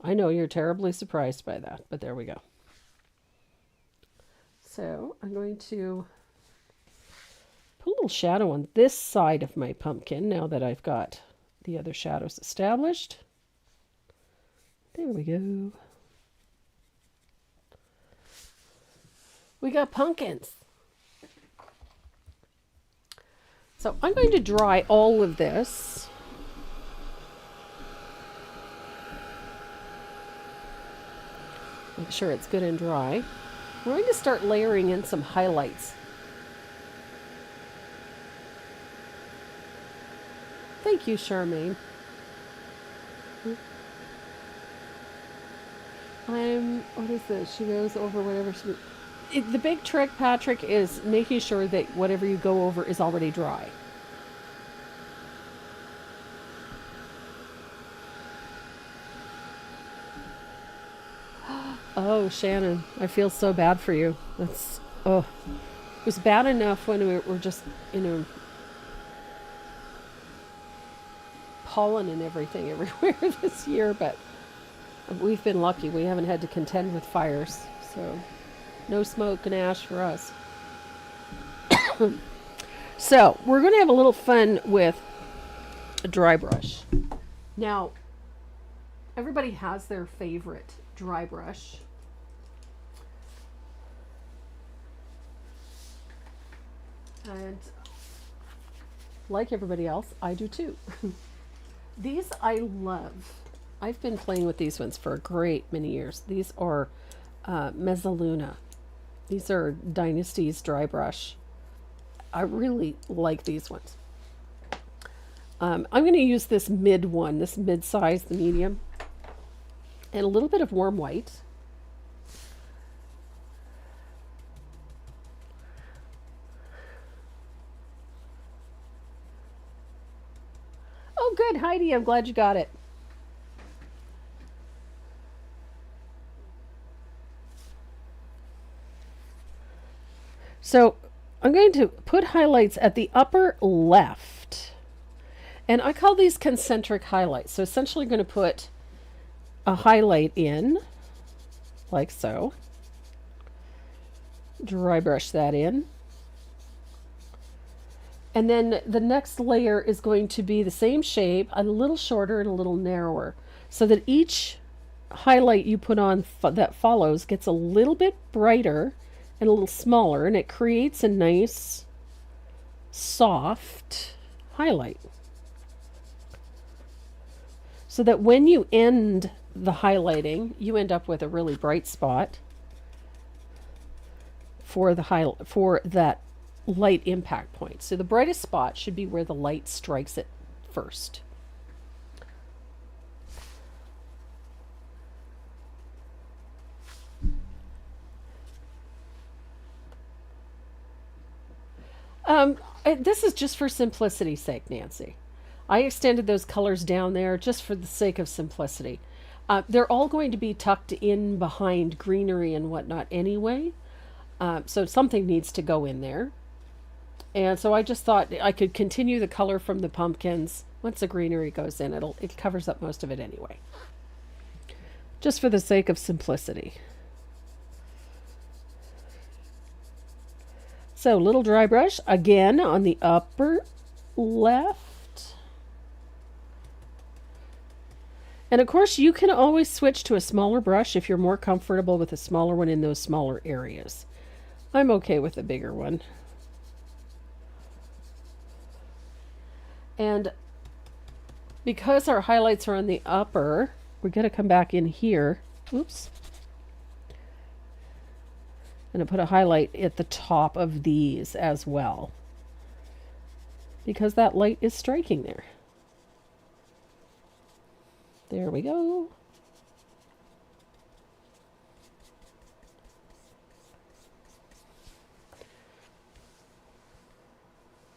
I know you're terribly surprised by that, but there we go. So I'm going to put a little shadow on this side of my pumpkin now that I've got the other shadows established. There we go. We got pumpkins. So I'm going to dry all of this. Make sure it's good and dry. We're going to start layering in some highlights. Thank you, Charmaine. What is this? She goes over whatever the big trick, Patrick, is making sure that whatever you go over is already dry. Oh, Shannon, I feel so bad for you. It was bad enough when we were just, pollen and everything everywhere this year, but we've been lucky. We haven't had to contend with fires, so no smoke and ash for us. So we're going to have a little fun with a dry brush. Now, everybody has their favorite dry brush. And like everybody else, I do too. These I love. I've been playing with these ones for a great many years. These are Mezzaluna. These are Dynasty's dry brush. I really like these ones. I'm going to use this mid one, this mid size, the medium, and a little bit of warm white. good, Heidi. I'm glad you got it. So I'm going to put highlights at the upper left. And I call these concentric highlights. So essentially I'm going to put a highlight in, like so. Dry brush that in. And then the next layer is going to be the same shape, a little shorter and a little narrower, so that each highlight you put on that follows gets a little bit brighter and a little smaller, and it creates a nice, soft highlight. So that when you end the highlighting, you end up with a really bright spot for that light impact point. So the brightest spot should be where the light strikes it first. This is just for simplicity's sake, Nancy. I extended those colors down there just for the sake of simplicity. They're all going to be tucked in behind greenery and whatnot anyway. So something needs to go in there. And so I just thought I could continue the color from the pumpkins. Once the greenery goes in, it covers up most of it anyway. Just for the sake of simplicity. So little dry brush again on the upper left. And of course you can always switch to a smaller brush if you're more comfortable with a smaller one in those smaller areas. I'm okay with the bigger one. And because our highlights are on the upper, we're going to come back in here. Oops. I'm going to put a highlight at the top of these as well, because that light is striking there. There we go.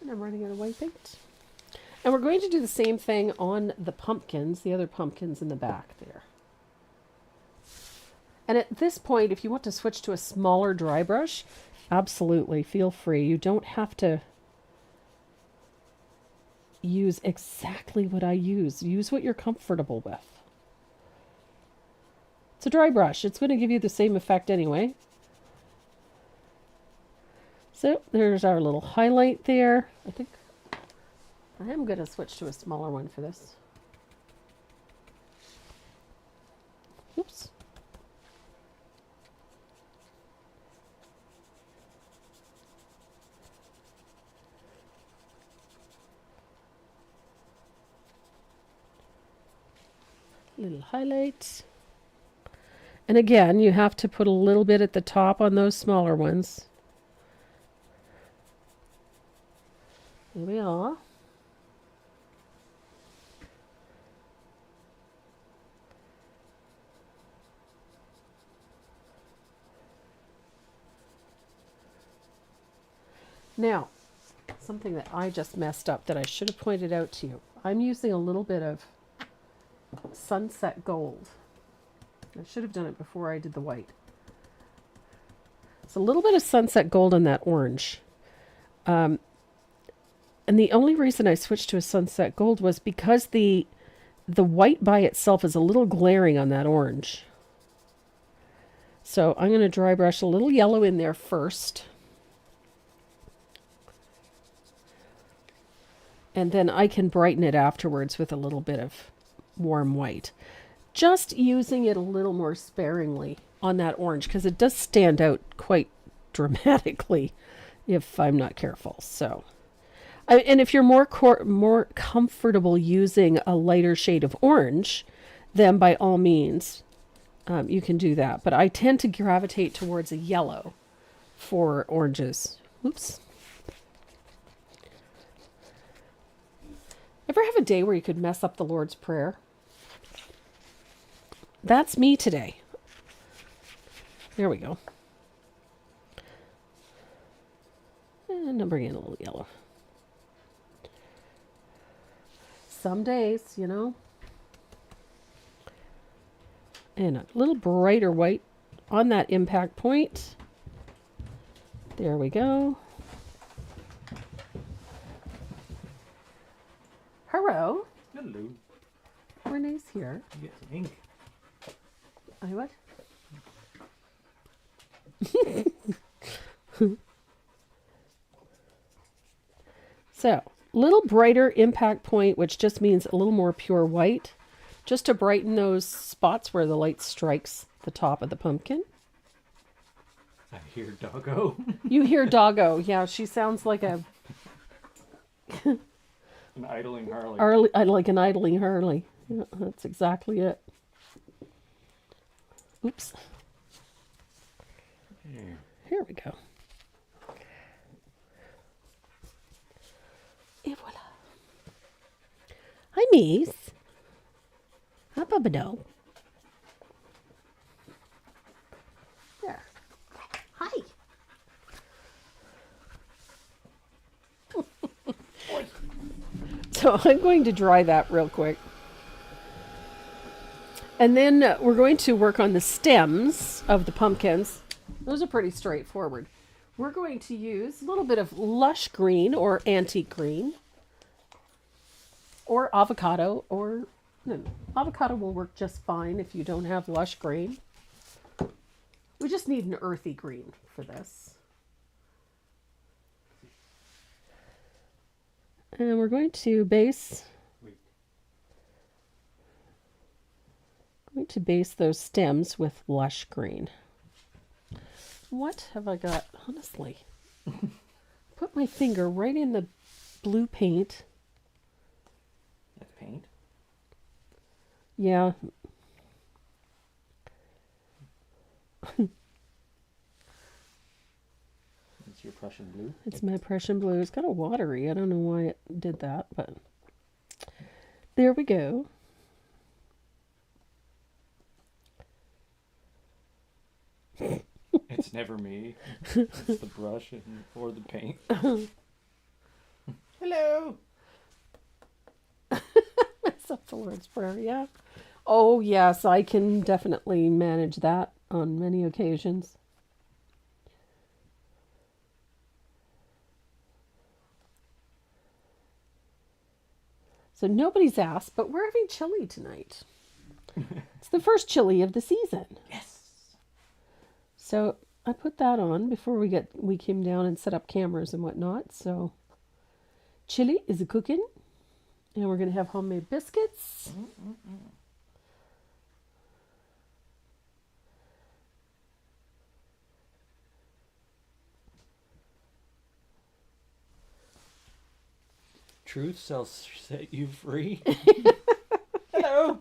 And I'm running out of white paint. And we're going to do the same thing on the pumpkins, the other pumpkins in the back there. And at this point, if you want to switch to a smaller dry brush, absolutely feel free. You don't have to use exactly what I use. Use what you're comfortable with. It's a dry brush. It's going to give you the same effect anyway. So there's our little highlight there. I think I am going to switch to a smaller one for this. Oops. Little highlights. And again, you have to put a little bit at the top on those smaller ones. There we are. Now, something that I just messed up that I should have pointed out to you. I'm using a little bit of sunset gold. I should have done it before I did the white. It's a little bit of sunset gold on that orange. And the only reason I switched to a sunset gold was because the white by itself is a little glaring on that orange. So I'm going to dry brush a little yellow in there first. And then I can brighten it afterwards with a little bit of warm white. Just using it a little more sparingly on that orange, because it does stand out quite dramatically if I'm not careful. So, and if you're more comfortable using a lighter shade of orange, then by all means, you can do that. But I tend to gravitate towards a yellow for oranges. Oops. Ever have a day where you could mess up the Lord's Prayer? That's me today. There we go. And I'm bringing in a little yellow. some days, you know. And a little brighter white on that impact point. There we go. Hello. Hello. Renee's here. You get some ink. I what? So, little brighter impact point, which just means a little more pure white, just to brighten those spots where the light strikes the top of the pumpkin. I hear doggo. You hear doggo. Yeah, she sounds like a An idling Harley. like an idling Harley. Yeah, that's exactly it. Oops. Here we go. Et voila. Hi, Mies. Hi, Bubba. There. Hi. So I'm going to dry that real quick. And then we're going to work on the stems of the pumpkins. Those are pretty straightforward. We're going to use a little bit of lush green or antique green. Or avocado, or no, avocado will work just fine if you don't have lush green. We just need an earthy green for this. And we're going to base those stems with lush green. What have I got? Honestly, put my finger right in the blue paint. That's paint? Yeah. It's your Prussian blue? It's my Prussian blue. It's kind of watery. I don't know why it did that, but there we go. It's never me. It's the brush or the paint. Hello. That's up the Lord's Prayer, yeah. Oh, yes, I can definitely manage that on many occasions. So nobody's asked, but we're having chili tonight. It's the first chili of the season. Yes. So I put that on before we came down and set up cameras and whatnot. So chili is cooking, and we're going to have homemade biscuits. Truth shall set you free. Hello.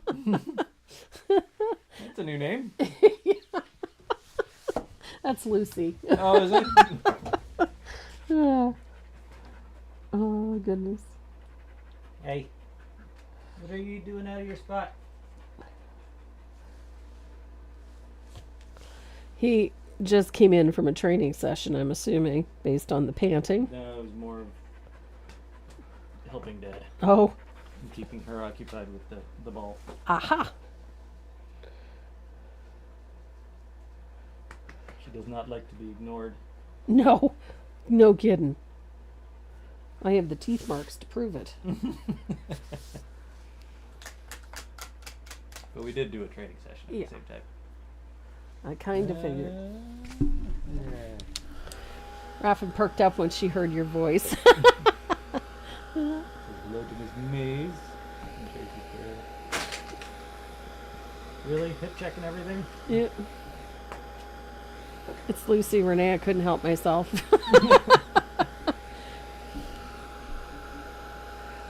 That's a new name. That's Lucy. Oh, is it? Oh, goodness. Hey, what are you doing out of your spot? He just came in from a training session, I'm assuming, based on the panting. No, it was more of helping Dad. Oh. And keeping her occupied with the ball. Aha. She does not like to be ignored. No. No kidding. I have the teeth marks to prove it. But we did do a training session at the same time. I kind of figured. Yeah. Raffin perked up when she heard your voice. Hello to Miss Maze. Really? Hip checking everything? Yeah. It's Lucy Renee. I couldn't help myself.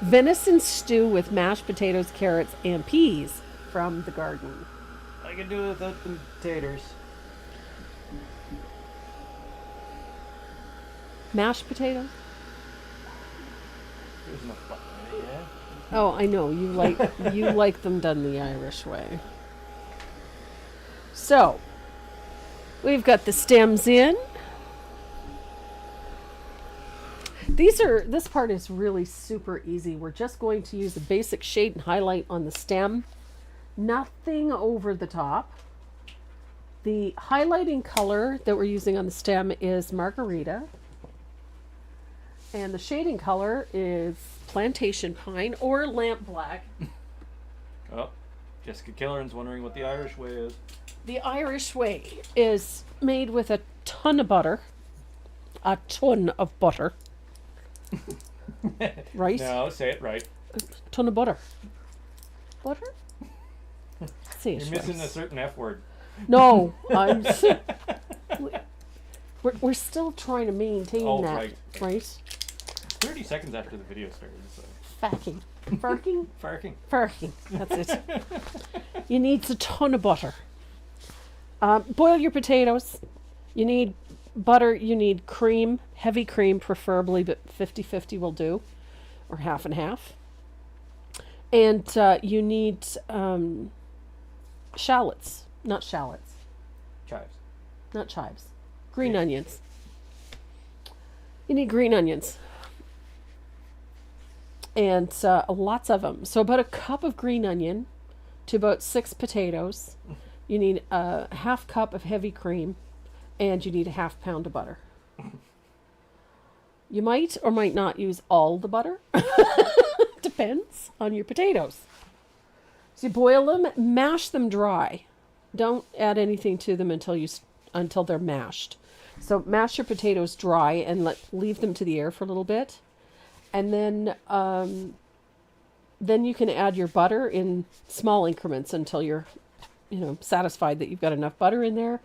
Venison stew with mashed potatoes, carrots, and peas from the garden. I can do it without the taters. Mashed potatoes? There's no fucking in it, yeah? Oh, I know. You like them done the Irish way. So, we've got the stems in. This part is really super easy. We're just going to use a basic shade and highlight on the stem. Nothing over the top. The highlighting color that we're using on the stem is Margarita. And the shading color is Plantation Pine or Lamp Black. Oh, Jessica Killer's wondering what the Irish way is. The Irish way is made with a ton of butter. A ton of butter. Right? No, say it right. A ton of butter. Butter? Say it You're right. missing a certain F word. No, we're still trying to maintain Oh, that, right? 30 seconds after the video started, so. Farking. Farking? Farking. Farking. That's it. You need a ton of butter. Boil your potatoes. You need butter. You need cream. Heavy cream, preferably, but 50-50 will do. Or half and half. And you need shallots. Not shallots. Chives. Not chives. Green onions. You need green onions. And lots of them. So about a cup of green onion to about 6 potatoes. You need a half cup of heavy cream. And you need a half pound of butter. You might or might not use all the butter. Depends on your potatoes. So you boil them, mash them dry. Don't add anything to them until they're mashed. So mash your potatoes dry and leave them to the air for a little bit. And then you can add your butter in small increments until you're satisfied that you've got enough butter in there.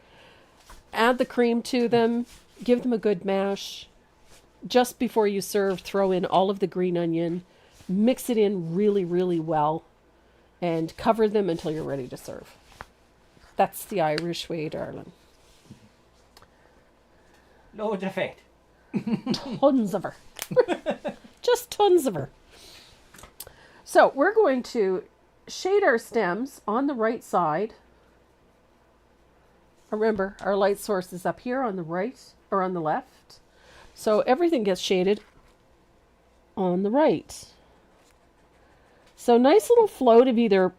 Add the cream to them, give them a good mash. Just before you serve, throw in all of the green onion, mix it in really, really well, and cover them until you're ready to serve. That's the Irish way, darling. Loads of fat. Tons of her. Just tons of her. So we're going to shade our stems on the right side. Remember, our light source is up here on the right or on the left. So everything gets shaded on the right. So nice little float of either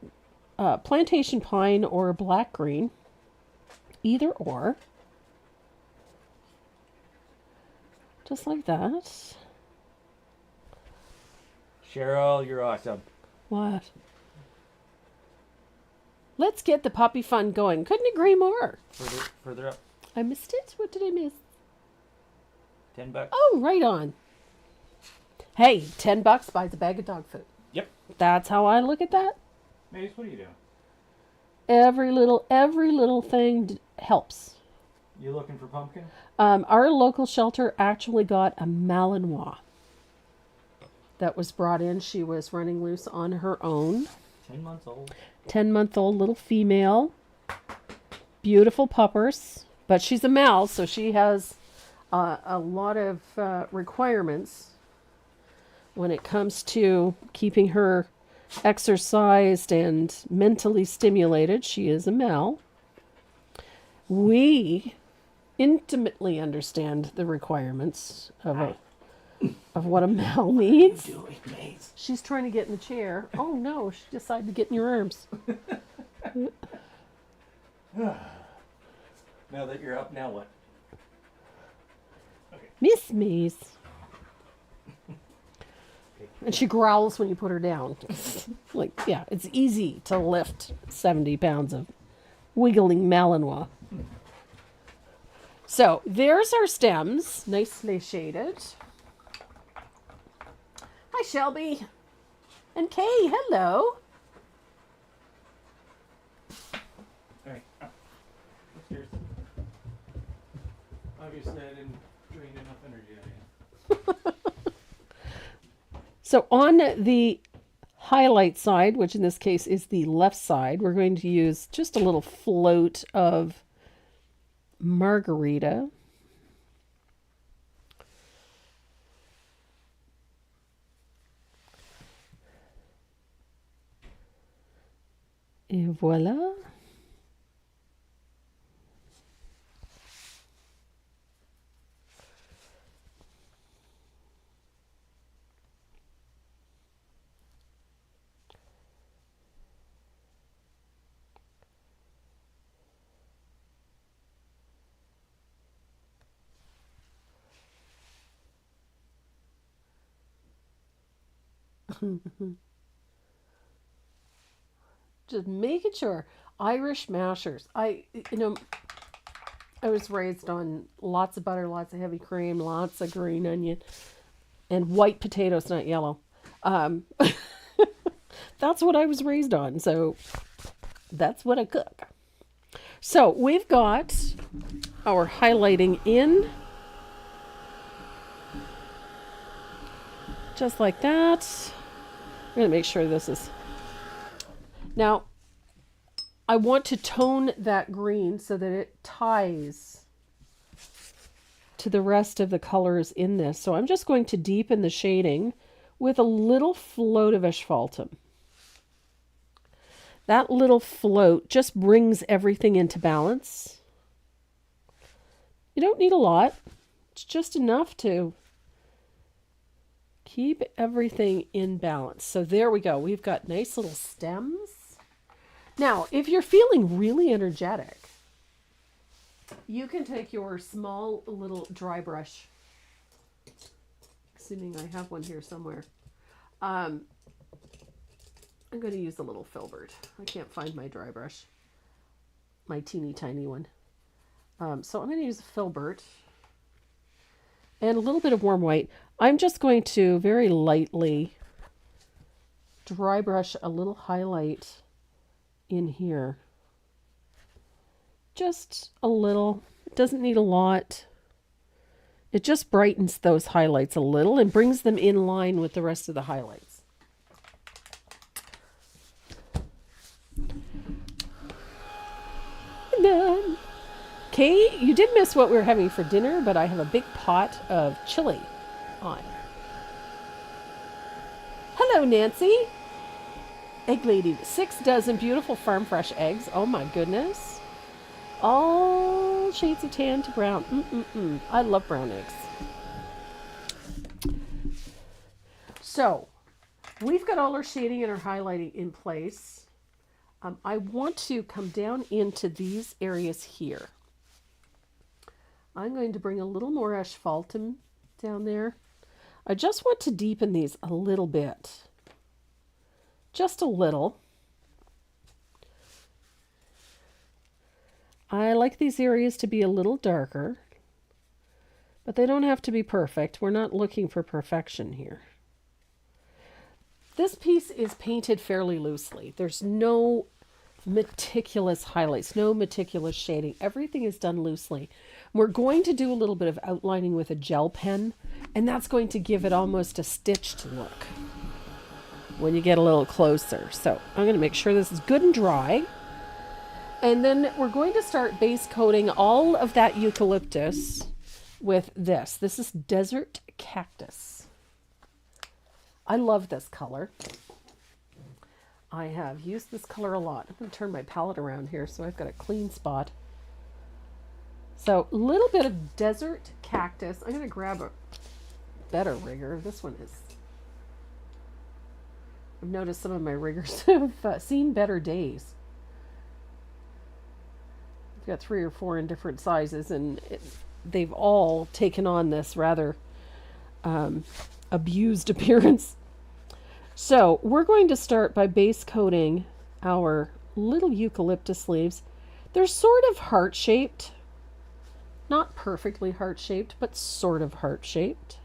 plantation pine or black green. Either or. Just like that. Cheryl, you're awesome. What? Let's get the puppy fun going. Couldn't agree more. Further up. I missed it? What did I miss? $10. Oh, right on. Hey, $10 buys a bag of dog food. Yep. That's how I look at that. Maze, what are you doing? Every little thing helps. You looking for pumpkin? Our local shelter actually got a Malinois that was brought in. She was running loose on her own. 10 months old. 10-month-old little female. Beautiful puppers. But she's a Mal, so she has a lot of requirements when it comes to keeping her exercised and mentally stimulated. She is a Mal. We intimately understand the requirements of what a Mal needs. She's trying to get in the chair. Oh no, she decided to get in your arms. Now that you're up, now what? Okay. Miss Maze. And she growls when you put her down. Like, yeah, it's easy to lift 70 pounds of wiggling Malinois. So there's our stems, nicely shaded. Hi, Shelby. And Kay, hello. Alright, up. Upstairs. Obviously, I didn't drain enough energy out of you. So on the highlight side, which in this case is the left side, we're going to use just a little float of Margarita. Et voila. Just making sure. Irish mashers. I was raised on lots of butter, lots of heavy cream, lots of green onion, and white potatoes, not yellow. Um, that's what I was raised on, so that's what I cook. So we've got our highlighting in, just like that. I'm going to make sure this is... Now, I want to tone that green so that it ties to the rest of the colors in this. So I'm just going to deepen the shading with a little float of asphaltum. That little float just brings everything into balance. You don't need a lot. It's just enough to keep everything in balance. So there we go. We've got nice little stems. Now, if you're feeling really energetic, you can take your small little dry brush, assuming I have one here somewhere. I'm going to use a little filbert. I can't find my dry brush, my teeny tiny one. So I'm going to use a filbert and a little bit of warm white. I'm just going to very lightly dry brush a little highlight in here. Just a little. It doesn't need a lot. It just brightens those highlights a little and brings them in line with the rest of the highlights. And then, Kay, you did miss what we were having for dinner, but I have a big pot of chili on. Hello, Nancy. Egg lady, 6 dozen beautiful farm fresh eggs. Oh my goodness. All shades of tan to brown. I love brown eggs. So, we've got all our shading and our highlighting in place. I want to come down into these areas here. I'm going to bring a little more asphaltum down there. I just want to deepen these a little bit. Just a little. I like these areas to be a little darker, but they don't have to be perfect. We're not looking for perfection here. This piece is painted fairly loosely. There's no meticulous highlights, no meticulous shading. Everything is done loosely. We're going to do a little bit of outlining with a gel pen, and that's going to give it almost a stitched look when you get a little closer. So I'm going to make sure this is good and dry. And then we're going to start base coating all of that eucalyptus with this. This is Desert Cactus. I love this color. I have used this color a lot. I'm going to turn my palette around here so I've got a clean spot. So a little bit of Desert Cactus. I'm going to grab a better rigger. This one is... I've noticed some of my riggers have seen better days. I've got 3 or 4 in different sizes, and they've all taken on this rather abused appearance. So we're going to start by base coating our little eucalyptus leaves. They're sort of heart-shaped. Not perfectly heart-shaped, but sort of heart-shaped.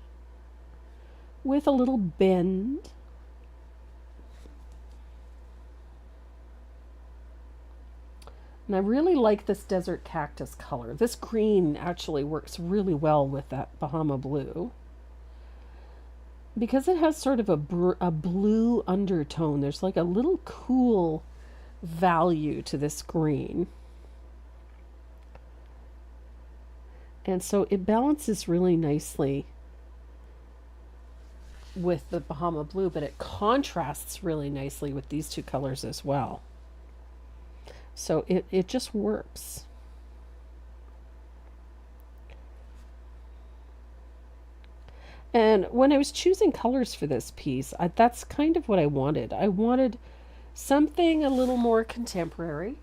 With a little bend. And I really like this Desert Cactus color. This green actually works really well with that Bahama blue. Because it has sort of a blue undertone. There's like a little cool value to this green. And so it balances really nicely with the Bahama blue, but it contrasts really nicely with these 2 colors as well. So it just works. And when I was choosing colors for this piece, that's kind of what I wanted. I wanted something a little more contemporary,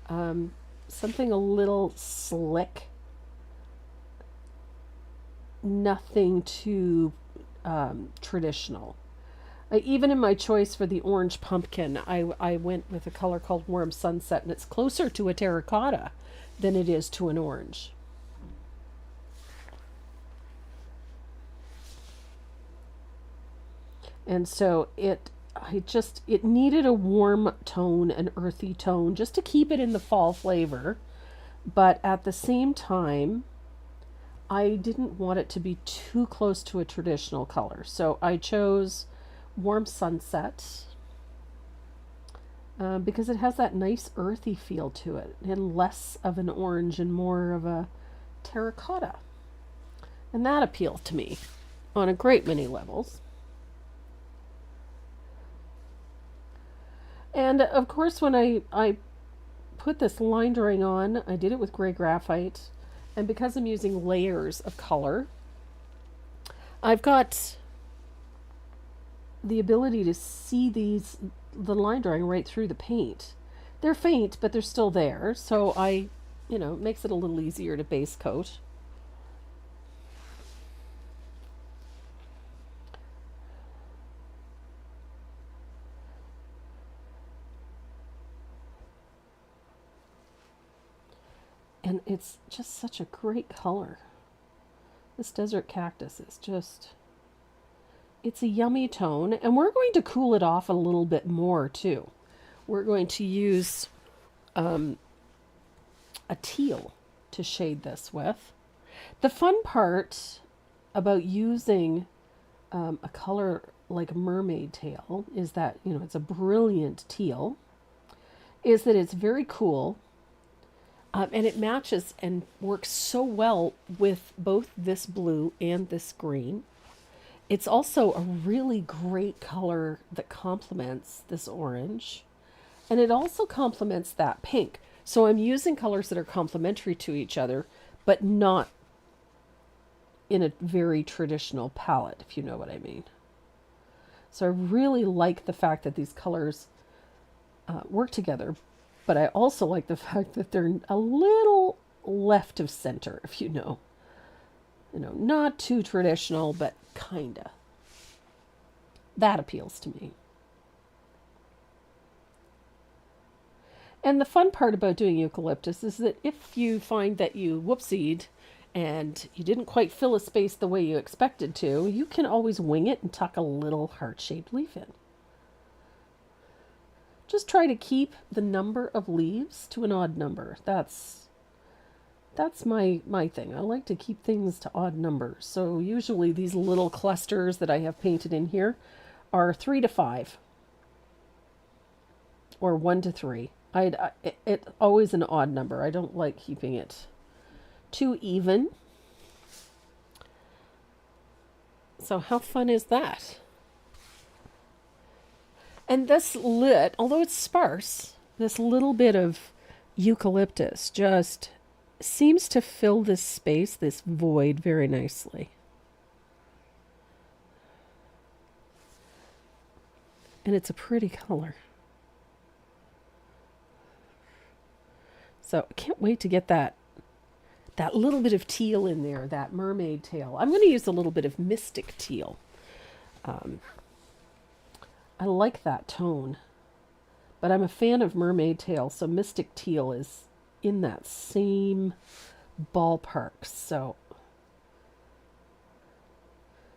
something a little slick, nothing too traditional. Even in my choice for the orange pumpkin, I went with a color called Warm Sunset, and it's closer to a terracotta than it is to an orange. And so it needed a warm tone, an earthy tone, just to keep it in the fall flavor. But at the same time, I didn't want it to be too close to a traditional color. So I chose Warm Sunset because it has that nice earthy feel to it and less of an orange and more of a terracotta. And that appealed to me on a great many levels. And of course, when I put this line drawing on, I did it with gray graphite. And because I'm using layers of color, I've got the ability to see the line drawing right through the paint. They're faint, but they're still there. So it makes it a little easier to base coat. And it's just such a great color. This desert cactus is it's a yummy tone. And we're going to cool it off a little bit more too. We're going to use a teal to shade this with. The fun part about using a color like mermaid tail is that, it's a brilliant teal, is that it's very cool. And it matches and works so well with both this blue and this green. It's also a really great color that complements this orange. And it also complements that pink. So I'm using colors that are complementary to each other, but not in a very traditional palette, if you know what I mean. So I really like the fact that these colors work together. But I also like the fact that they're a little left of center, if you know. Not too traditional, but kinda. That appeals to me. And the fun part about doing eucalyptus is that if you find that you whoopsied and you didn't quite fill a space the way you expected to, you can always wing it and tuck a little heart-shaped leaf in. Just try to keep the number of leaves to an odd number. That's my thing. I like to keep things to odd numbers. So usually these little clusters that I have painted in here are 3 to 5 or 1 to 3. It's always an odd number. I don't like keeping it too even. So how fun is that? And this although it's sparse, this little bit of eucalyptus just seems to fill this space, this void, very nicely. And it's a pretty color. So I can't wait to get that little bit of teal in there, that mermaid tail. I'm going to use a little bit of mystic teal. I like that tone, but I'm a fan of mermaid tail, so mystic teal is in that same ballpark. So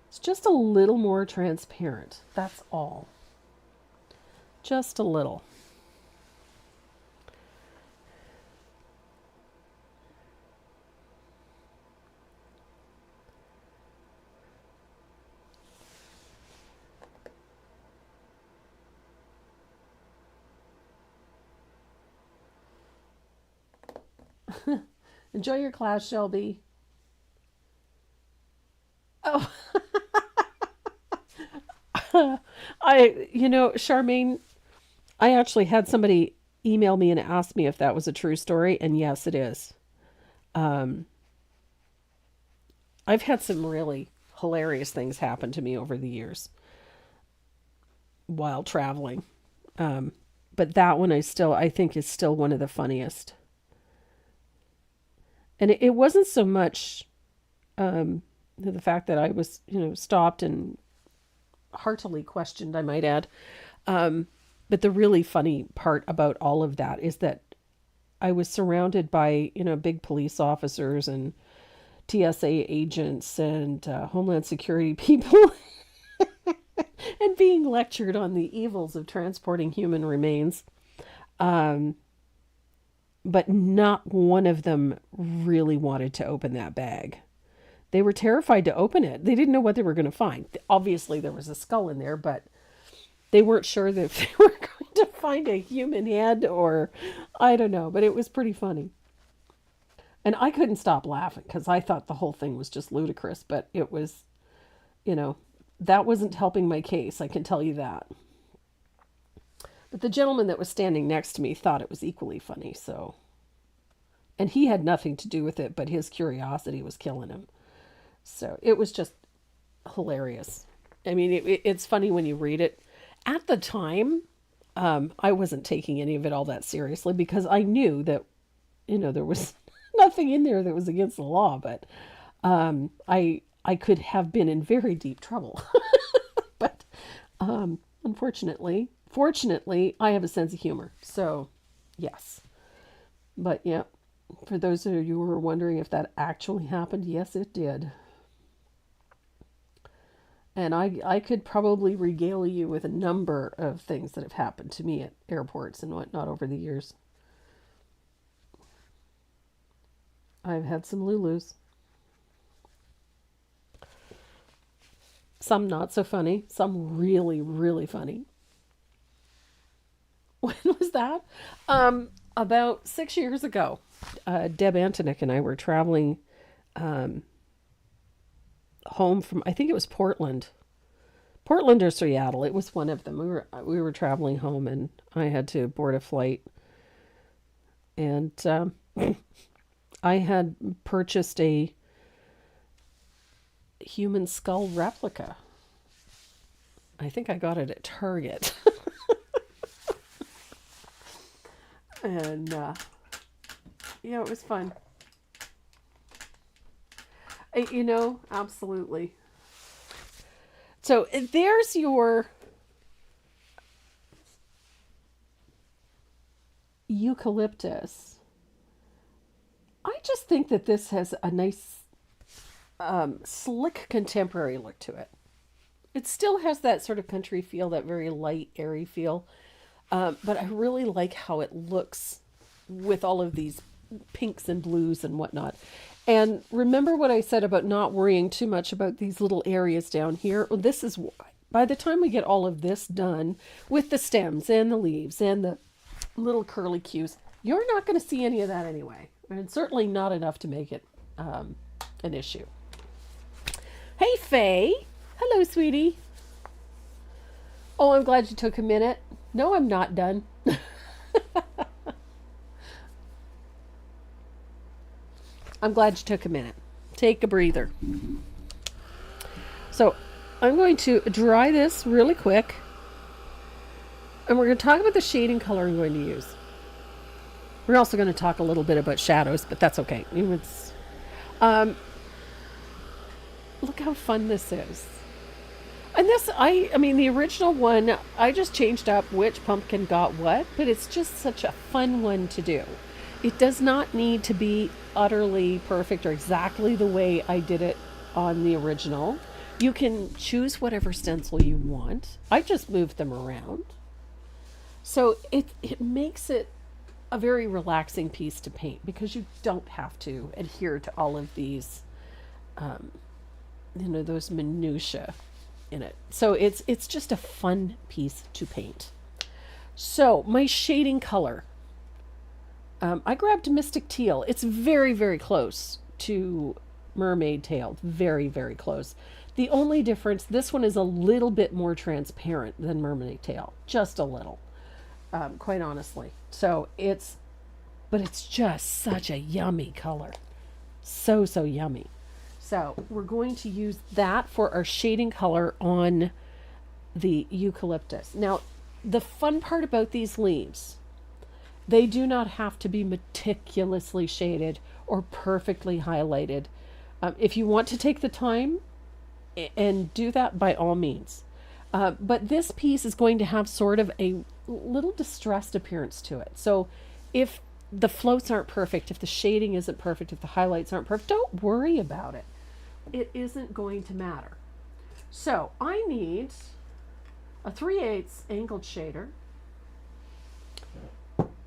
it's just a little more transparent. That's all. Just a little. Enjoy your class, Shelby. Oh, Charmaine, I actually had somebody email me and ask me if that was a true story, and yes, it is. I've had some really hilarious things happen to me over the years while traveling. But that one I think is still one of the funniest. And it wasn't so much the fact that I was, stopped and heartily questioned, I might add. But the really funny part about all of that is that I was surrounded by, big police officers and TSA agents and Homeland Security people and being lectured on the evils of transporting human remains. But not one of them really wanted to open that bag. They were terrified to open it. They didn't know what they were going to find. Obviously, there was a skull in there, but they weren't sure that they were going to find a human head or I don't know, but it was pretty funny. And I couldn't stop laughing because I thought the whole thing was just ludicrous, but it was, that wasn't helping my case. I can tell you that. But the gentleman that was standing next to me thought it was equally funny, so. And he had nothing to do with it, but his curiosity was killing him. So it was just hilarious. I mean, it's funny when you read it. At the time, I wasn't taking any of it all that seriously because I knew that, there was nothing in there that was against the law, but I could have been in very deep trouble. But fortunately, I have a sense of humor. So, yes. But yeah, for those of you who were wondering if that actually happened, yes, it did. And I could probably regale you with a number of things that have happened to me at airports and whatnot over the years. I've had some Lulus. Some not so funny. Some really, really funny. When was that? About 6 years ago. Deb Antonick and I were traveling home from, I think it was Portland or Seattle. It was one of them. We were traveling home and I had to board a flight. And I had purchased a human skull replica. I think I got it at Target. And yeah, it was fun. Absolutely. So there's your eucalyptus. I just think that this has a nice slick contemporary look to it. It still has that sort of country feel, that very light, airy feel. But I really like how it looks with all of these pinks and blues and whatnot. And remember what I said about not worrying too much about these little areas down here? Well, this is why. By the time we get all of this done with the stems and the leaves and the little curly cues, you're not going to see any of that anyway. And certainly not enough to make it an issue. Hey, Faye. Hello, sweetie. Oh, I'm glad you took a minute. No, I'm not done. I'm glad you took a minute. Take a breather. So I'm going to dry this really quick. And we're going to talk about the shading color I'm going to use. We're also going to talk a little bit about shadows, but that's okay. It's, look how fun this is. And this, I mean, the original one, I just changed up which pumpkin got what, but it's just such a fun one to do. It does not need to be utterly perfect or exactly the way I did it on the original. You can choose whatever stencil you want. I just moved them around. So it makes it a very relaxing piece to paint because you don't have to adhere to all of these, those minutiae in it. So it's just a fun piece to paint. So my shading color, I grabbed Mystic Teal. It's very, very close to Mermaid Tail. Very, very close. The only difference, this one is a little bit more transparent than Mermaid Tail. Just a little, quite honestly. So but it's just such a yummy color. So, so yummy. So we're going to use that for our shading color on the eucalyptus. Now, the fun part about these leaves, they do not have to be meticulously shaded or perfectly highlighted. If you want to take the time and do that, by all means. But this piece is going to have sort of a little distressed appearance to it. So if the floats aren't perfect, if the shading isn't perfect, if the highlights aren't perfect, don't worry about it. It isn't going to matter. So I need a 3/8 angled shader,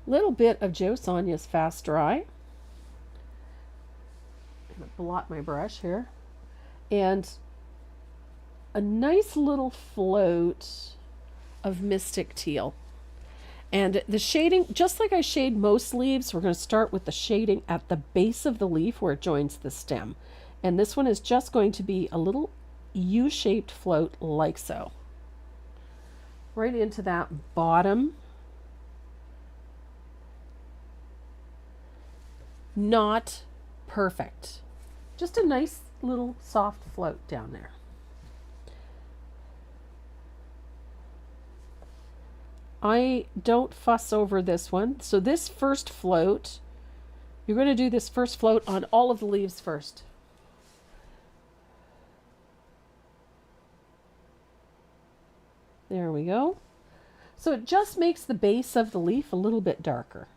little bit of Joe Sonia's Fast Dry. I'm going to blot my brush here. And a nice little float of Mystic Teal. And the shading, just like I shade most leaves, we're going to start with the shading at the base of the leaf where it joins the stem. And this one is just going to be a little U-shaped float like so. Right into that bottom. Not perfect. Just a nice little soft float down there. I don't fuss over this one. So this first float, you're going to do this first float on all of the leaves first. There we go. So it just makes the base of the leaf a little bit darker.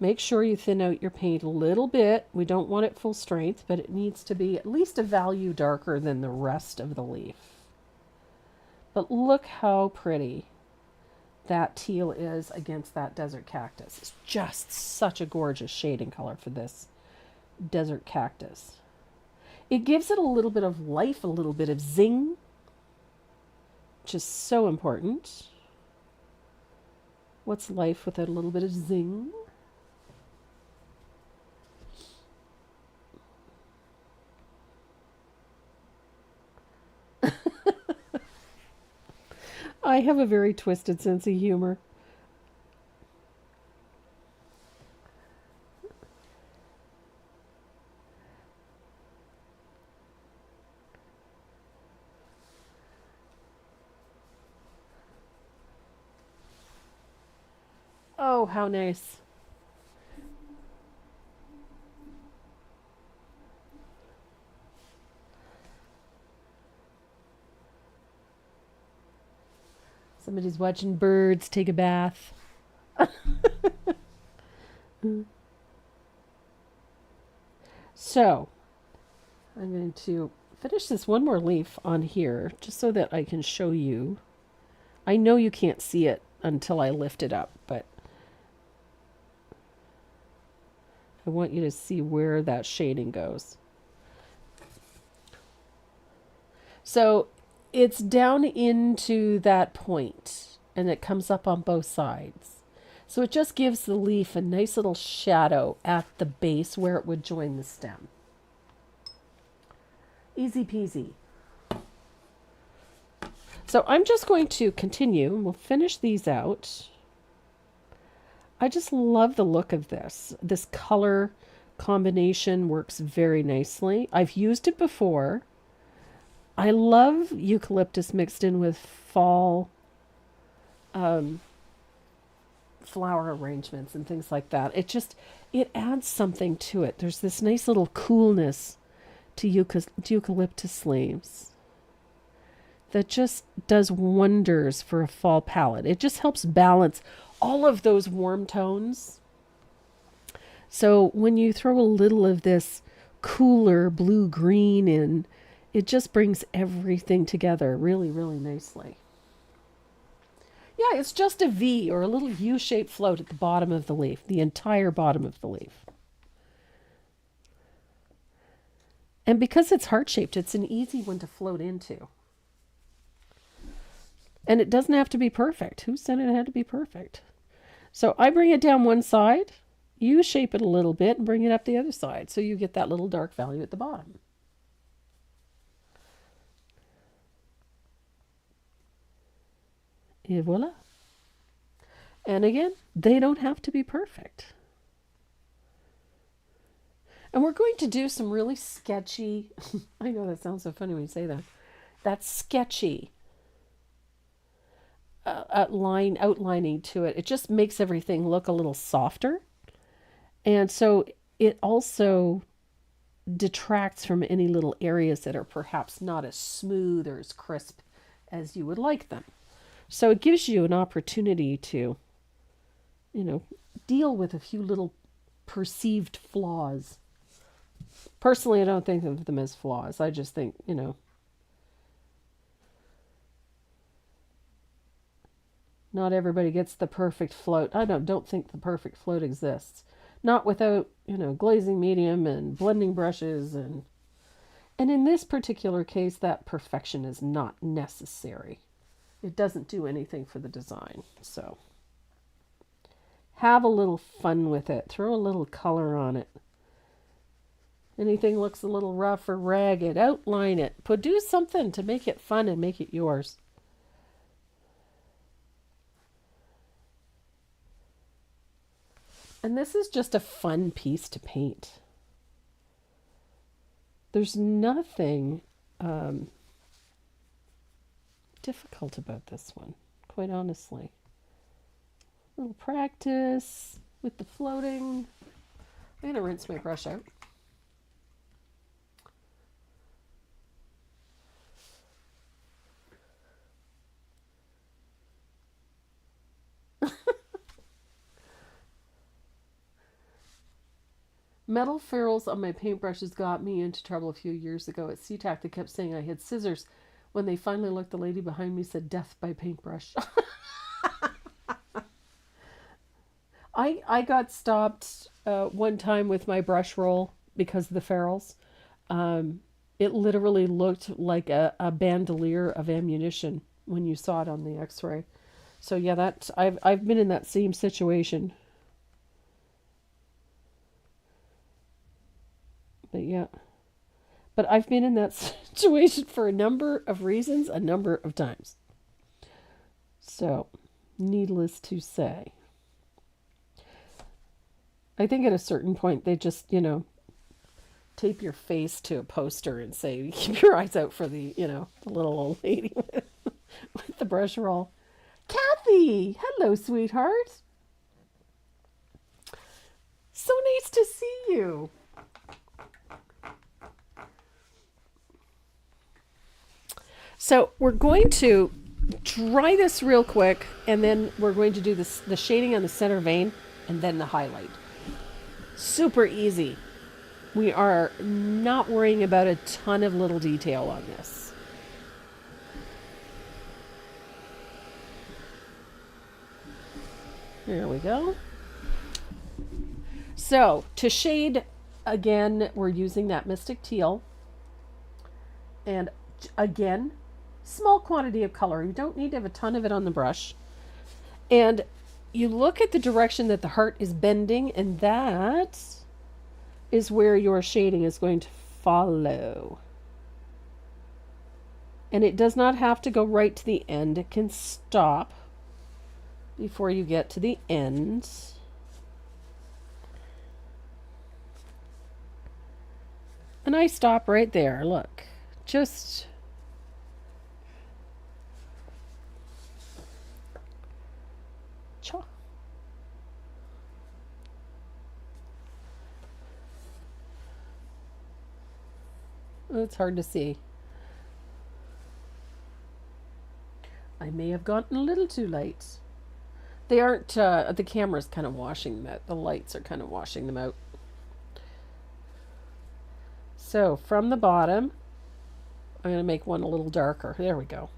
Make sure you thin out your paint a little bit. We don't want it full strength, but it needs to be at least a value darker than the rest of the leaf. But look how pretty that teal is against that desert cactus. It's just such a gorgeous shading color for this desert cactus. It gives it a little bit of life, a little bit of zing, which is so important. What's life without a little bit of zing? I have a very twisted sense of humor. Oh, how nice. Somebody's watching birds take a bath. So, I'm going to finish this one more leaf on here just so that I can show you. I know you can't see it until I lift it up, but I want you to see where that shading goes. So it's down into that point and it comes up on both sides. So it just gives the leaf a nice little shadow at the base where it would join the stem. Easy peasy. So I'm just going to continue and we'll finish these out. I just love the look of this. This color combination works very nicely. I've used it before. I love eucalyptus mixed in with fall flower arrangements and things like that. It adds something to it. There's this nice little coolness to eucalyptus leaves that just does wonders for a fall palette. It just helps balance all of those warm tones. So when you throw a little of this cooler blue-green in, it just brings everything together really, really nicely. Yeah, it's just a V or a little U-shaped float at the bottom of the leaf, the entire bottom of the leaf. And because it's heart-shaped, it's an easy one to float into. And it doesn't have to be perfect. Who said it had to be perfect? So I bring it down one side, you shape it a little bit and bring it up the other side. So you get that little dark value at the bottom. Et voila. And again, they don't have to be perfect. And we're going to do some really sketchy, I know that sounds so funny when you say that. That's sketchy outlining to it. It just makes everything look a little softer. And so it also detracts from any little areas that are perhaps not as smooth or as crisp as you would like them. So it gives you an opportunity to, deal with a few little perceived flaws. Personally, I don't think of them as flaws. I just think, not everybody gets the perfect float. I don't think the perfect float exists. Not without, glazing medium and blending brushes and in this particular case, that perfection is not necessary. It doesn't do anything for the design. So have a little fun with it. Throw a little color on it. Anything looks a little rough or ragged, outline it. Do something to make it fun and make it yours. And this is just a fun piece to paint. There's nothing difficult about this one, quite honestly. A little practice with the floating. I'm going to rinse my brush out. Metal ferrules on my paintbrushes got me into trouble a few years ago at SeaTac. They kept saying I had scissors. When they finally looked, the lady behind me said, "Death by paintbrush." I got stopped one time with my brush roll because of the ferrules. It literally looked like a bandolier of ammunition when you saw it on the X-ray. So yeah, I've been in that same situation. But I've been in that situation for a number of reasons, a number of times. So, needless to say. I think at a certain point they just, tape your face to a poster and say, keep your eyes out for the, the little old lady with the brush roll. Kathy! Hello, sweetheart. So nice to see you. So we're going to dry this real quick, and then we're going to do the shading on the center vein, and then the highlight. Super easy. We are not worrying about a ton of little detail on this. There we go. So to shade, again, we're using that Mystic Teal. And again, small quantity of color. You don't need to have a ton of it on the brush. And you look at the direction that the heart is bending, and that is where your shading is going to follow. And it does not have to go right to the end. It can stop before you get to the end. And I stop right there. Look, just it's hard to see. I may have gotten a little too light. They aren't, the camera's kind of washing them out. The lights are kind of washing them out. So from the bottom, I'm going to make one a little darker. There we go.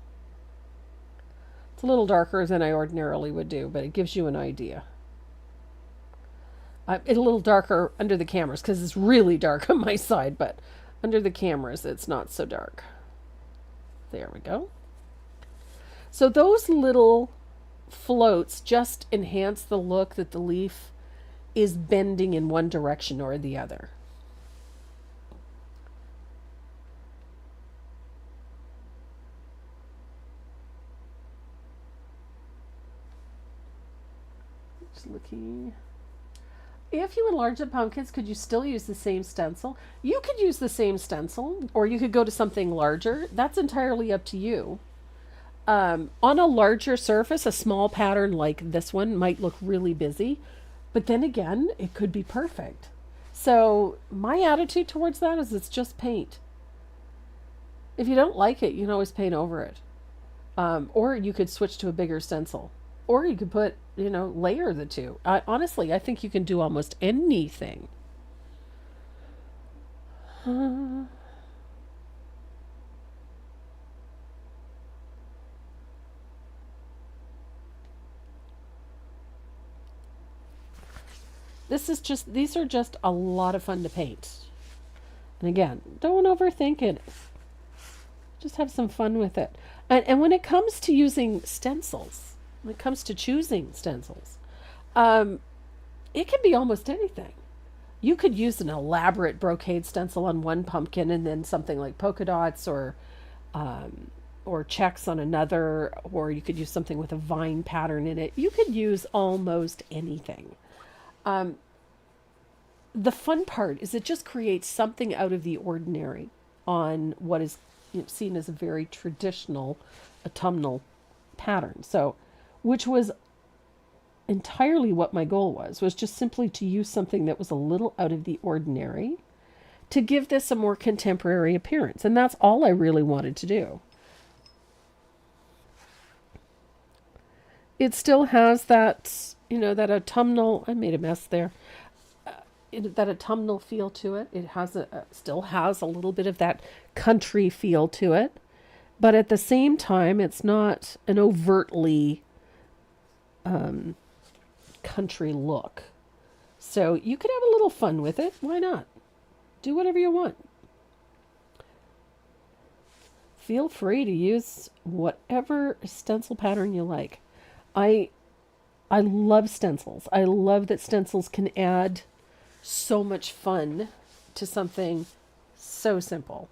It's a little darker than I ordinarily would do, but it gives you an idea. It's a little darker under the cameras because it's really dark on my side, but under the cameras it's not so dark. There we go. So those little floats just enhance the look that the leaf is bending in one direction or the other. Just looking. If you enlarge the pumpkins, could you still use the same stencil? You could use the same stencil, or you could go to something larger. That's entirely up to you. On a larger surface, a small pattern like this one might look really busy, but then again, it could be perfect. So my attitude towards that is it's just paint. If you don't like it, you can always paint over it. Or you could switch to a bigger stencil. Or you could put, layer the two. Honestly, I think you can do almost anything. These are just a lot of fun to paint. And again, don't overthink it. Just have some fun with it. And when it comes to using stencils, when it comes to choosing stencils, it can be almost anything. You could use an elaborate brocade stencil on one pumpkin and then something like polka dots or checks on another, or you could use something with a vine pattern in it. You could use almost anything. The fun part is it just creates something out of the ordinary on what is seen as a very traditional autumnal pattern. So, which was entirely what my goal was just simply to use something that was a little out of the ordinary to give this a more contemporary appearance. And that's all I really wanted to do. It still has that, that autumnal, I made a mess there, that autumnal feel to it. It has still has a little bit of that country feel to it. But at the same time, it's not an overtly country look. So you could have a little fun with it. Why not? Do whatever you want. Feel free to use whatever stencil pattern you like. I love stencils. I love that stencils can add so much fun to something so simple.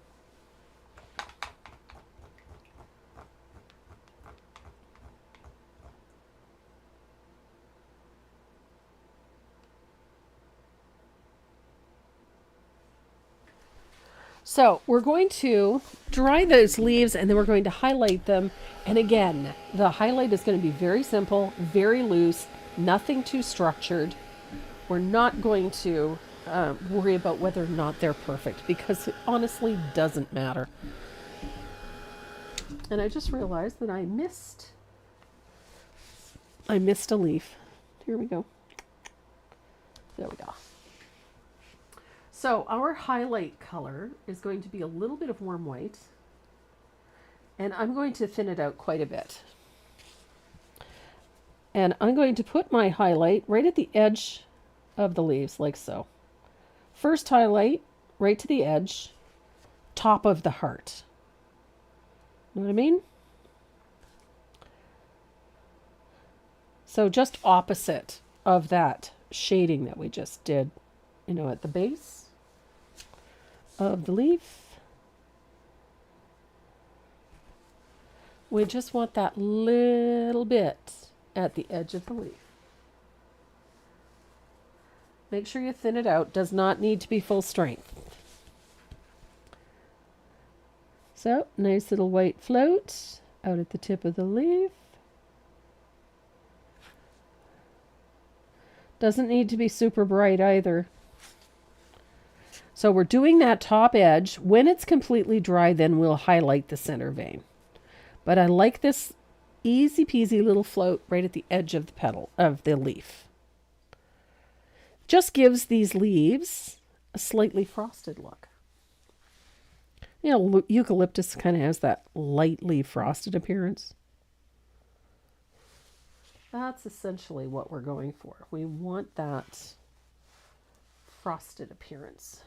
So we're going to dry those leaves and then we're going to highlight them. And again, the highlight is going to be very simple, very loose, nothing too structured. We're not going to worry about whether or not they're perfect because it honestly doesn't matter. And I just realized that I missed a leaf. Here we go. There we go. So our highlight color is going to be a little bit of warm white. And I'm going to thin it out quite a bit. And I'm going to put my highlight right at the edge of the leaves, like so. First highlight, right to the edge, top of the heart. Know what I mean? So just opposite of that shading that we just did, at the base of the leaf. We just want that little bit at the edge of the leaf. Make sure you thin it out. Does not need to be full strength. So, nice little white float out at the tip of the leaf. Doesn't need to be super bright either. So we're doing that top edge. When it's completely dry, then we'll highlight the center vein. But I like this easy peasy little float right at the edge of the petal of the leaf. Just gives these leaves a slightly frosted look. Eucalyptus kind of has that lightly frosted appearance. That's essentially what we're going for. We want that frosted appearance.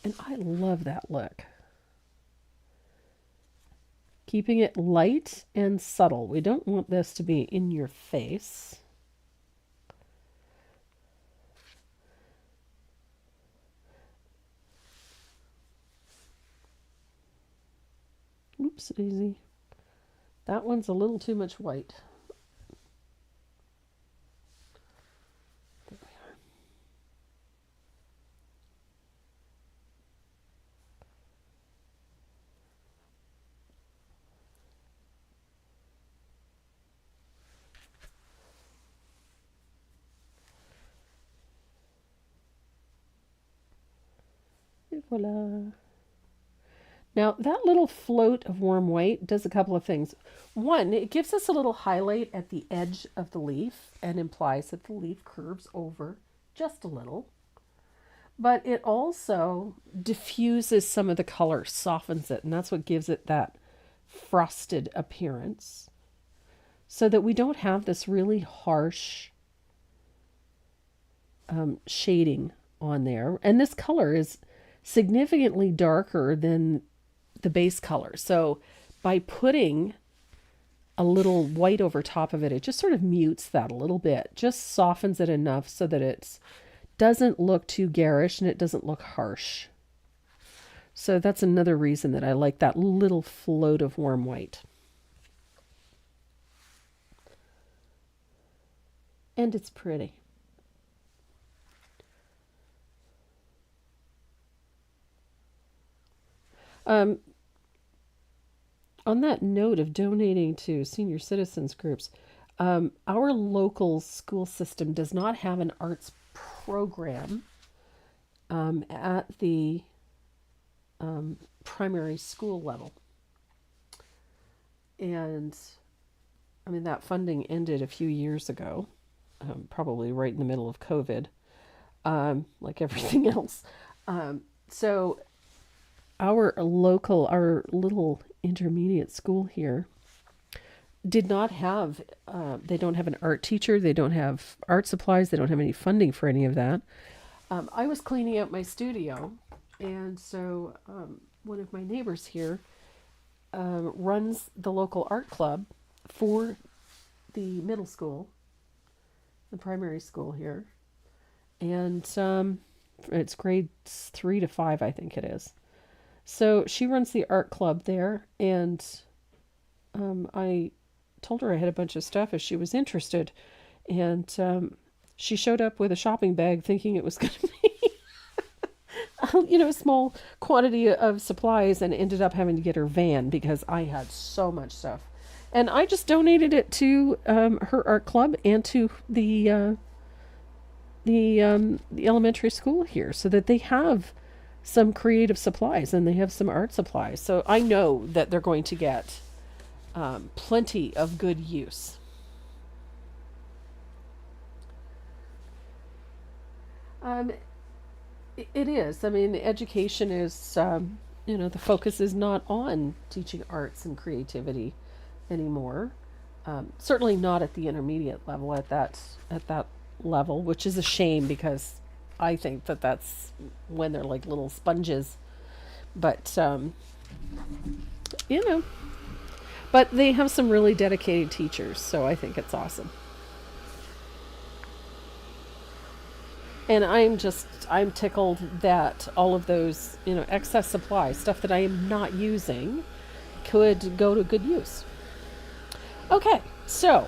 And I love that look. Keeping it light and subtle. We don't want this to be in your face. Oops, daisy. That one's a little too much white. There we are. Et voila. Now, that little float of warm white does a couple of things. One, it gives us a little highlight at the edge of the leaf and implies that the leaf curves over just a little. But it also diffuses some of the color, softens it, and that's what gives it that frosted appearance. So that we don't have this really harsh shading on there. And this color is significantly darker than the base color. So by putting a little white over top of it, it just sort of mutes that a little bit, just softens it enough so that it doesn't look too garish and it doesn't look harsh. So that's another reason that I like that little float of warm white. And it's pretty. On that note of donating to senior citizens groups, our local school system does not have an arts program at the primary school level. And I mean, that funding ended a few years ago, probably right in the middle of COVID, like everything else. So our little intermediate school here did not have, they don't have an art teacher, they don't have art supplies, they don't have any funding for any of that. I was cleaning out my studio, and so one of my neighbors here runs the local art club for the middle school, the primary school here, and it's grades 3 to 5, I think it is. So she runs the art club there, and I told her I had a bunch of stuff if she was interested, and she showed up with a shopping bag thinking it was going to be a small quantity of supplies, and ended up having to get her van because I had so much stuff. And I just donated it to her art club and to the elementary school here, so that they have some creative supplies and they have some art supplies. So I know that they're going to get plenty of good use. It is. I mean, education is, the focus is not on teaching arts and creativity anymore. Certainly not at the intermediate level, at that level, which is a shame because I think that that's when they're like little sponges. But, but they have some really dedicated teachers, so I think it's awesome. And I'm tickled that all of those, excess supplies, stuff that I am not using, could go to good use. Okay, so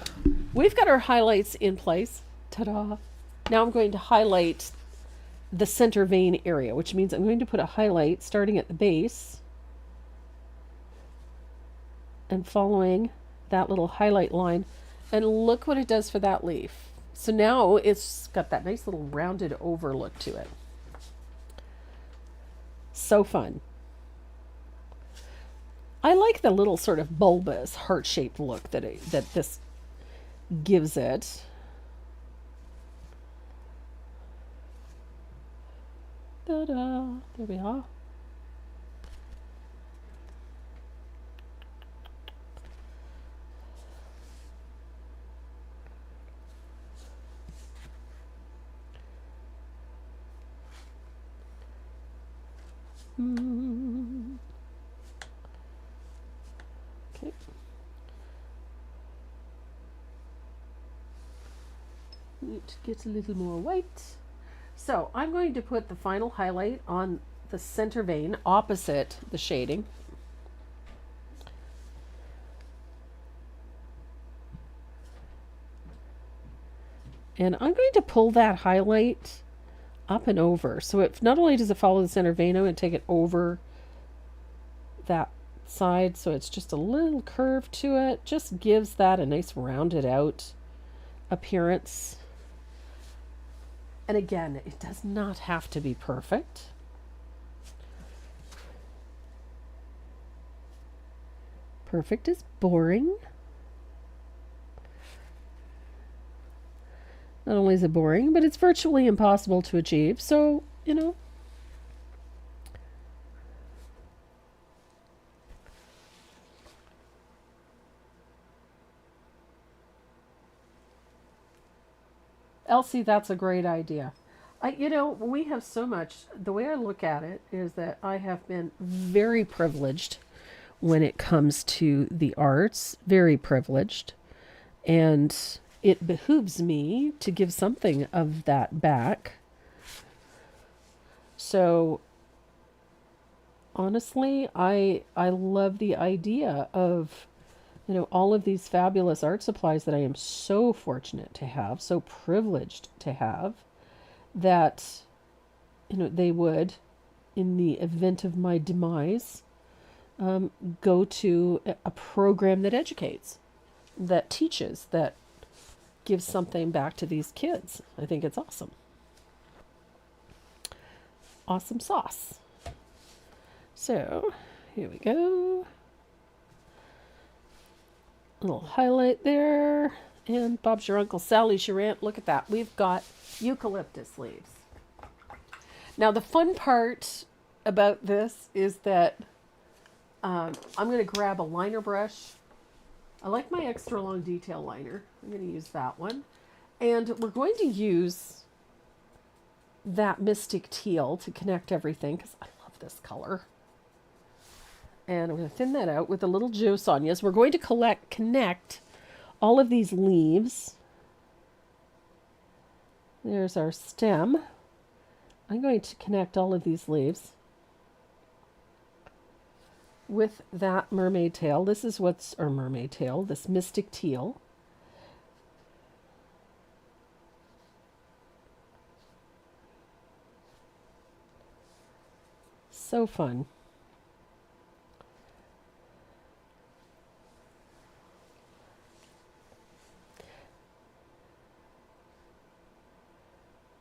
we've got our highlights in place. Ta-da! Now I'm going to highlight the center vein area, which means I'm going to put a highlight starting at the base and following that little highlight line. And look what it does for that leaf. So now it's got that nice little rounded over look to it. So fun. I like the little sort of bulbous heart-shaped look that this gives it. Ta-da! There we are. Okay. Need to get a little more white. So I'm going to put the final highlight on the center vein opposite the shading. And I'm going to pull that highlight up and over. So it not only does it follow the center vein, I'm going to take it over that side so it's just a little curve to it. Just gives that a nice rounded out appearance. And again, it does not have to be perfect. Perfect is boring. Not only is it boring, but it's virtually impossible to achieve. So, Elsie, that's a great idea. We have so much. The way I look at it is that I have been very privileged when it comes to the arts, very privileged. And it behooves me to give something of that back. So honestly, I love the idea of all of these fabulous art supplies that I am so fortunate to have, so privileged to have, that they would, in the event of my demise, go to a program that educates, that teaches, that gives something back to these kids. I think it's awesome. Awesome sauce. So, here we go. A little highlight there. And Bob's your Uncle Sally's your aunt. Look at that. We've got eucalyptus leaves. Now, the fun part about this is that I'm going to grab a liner brush. I like my extra long detail liner. I'm going to use that one. And we're going to use that Mystic Teal to connect everything, because I love this color. And I'm going to thin that out with a little Joe Sonia's. We're going to connect all of these leaves. There's our stem. I'm going to connect all of these leaves with that mermaid tail. This is mermaid tail, this Mystic Teal. So fun.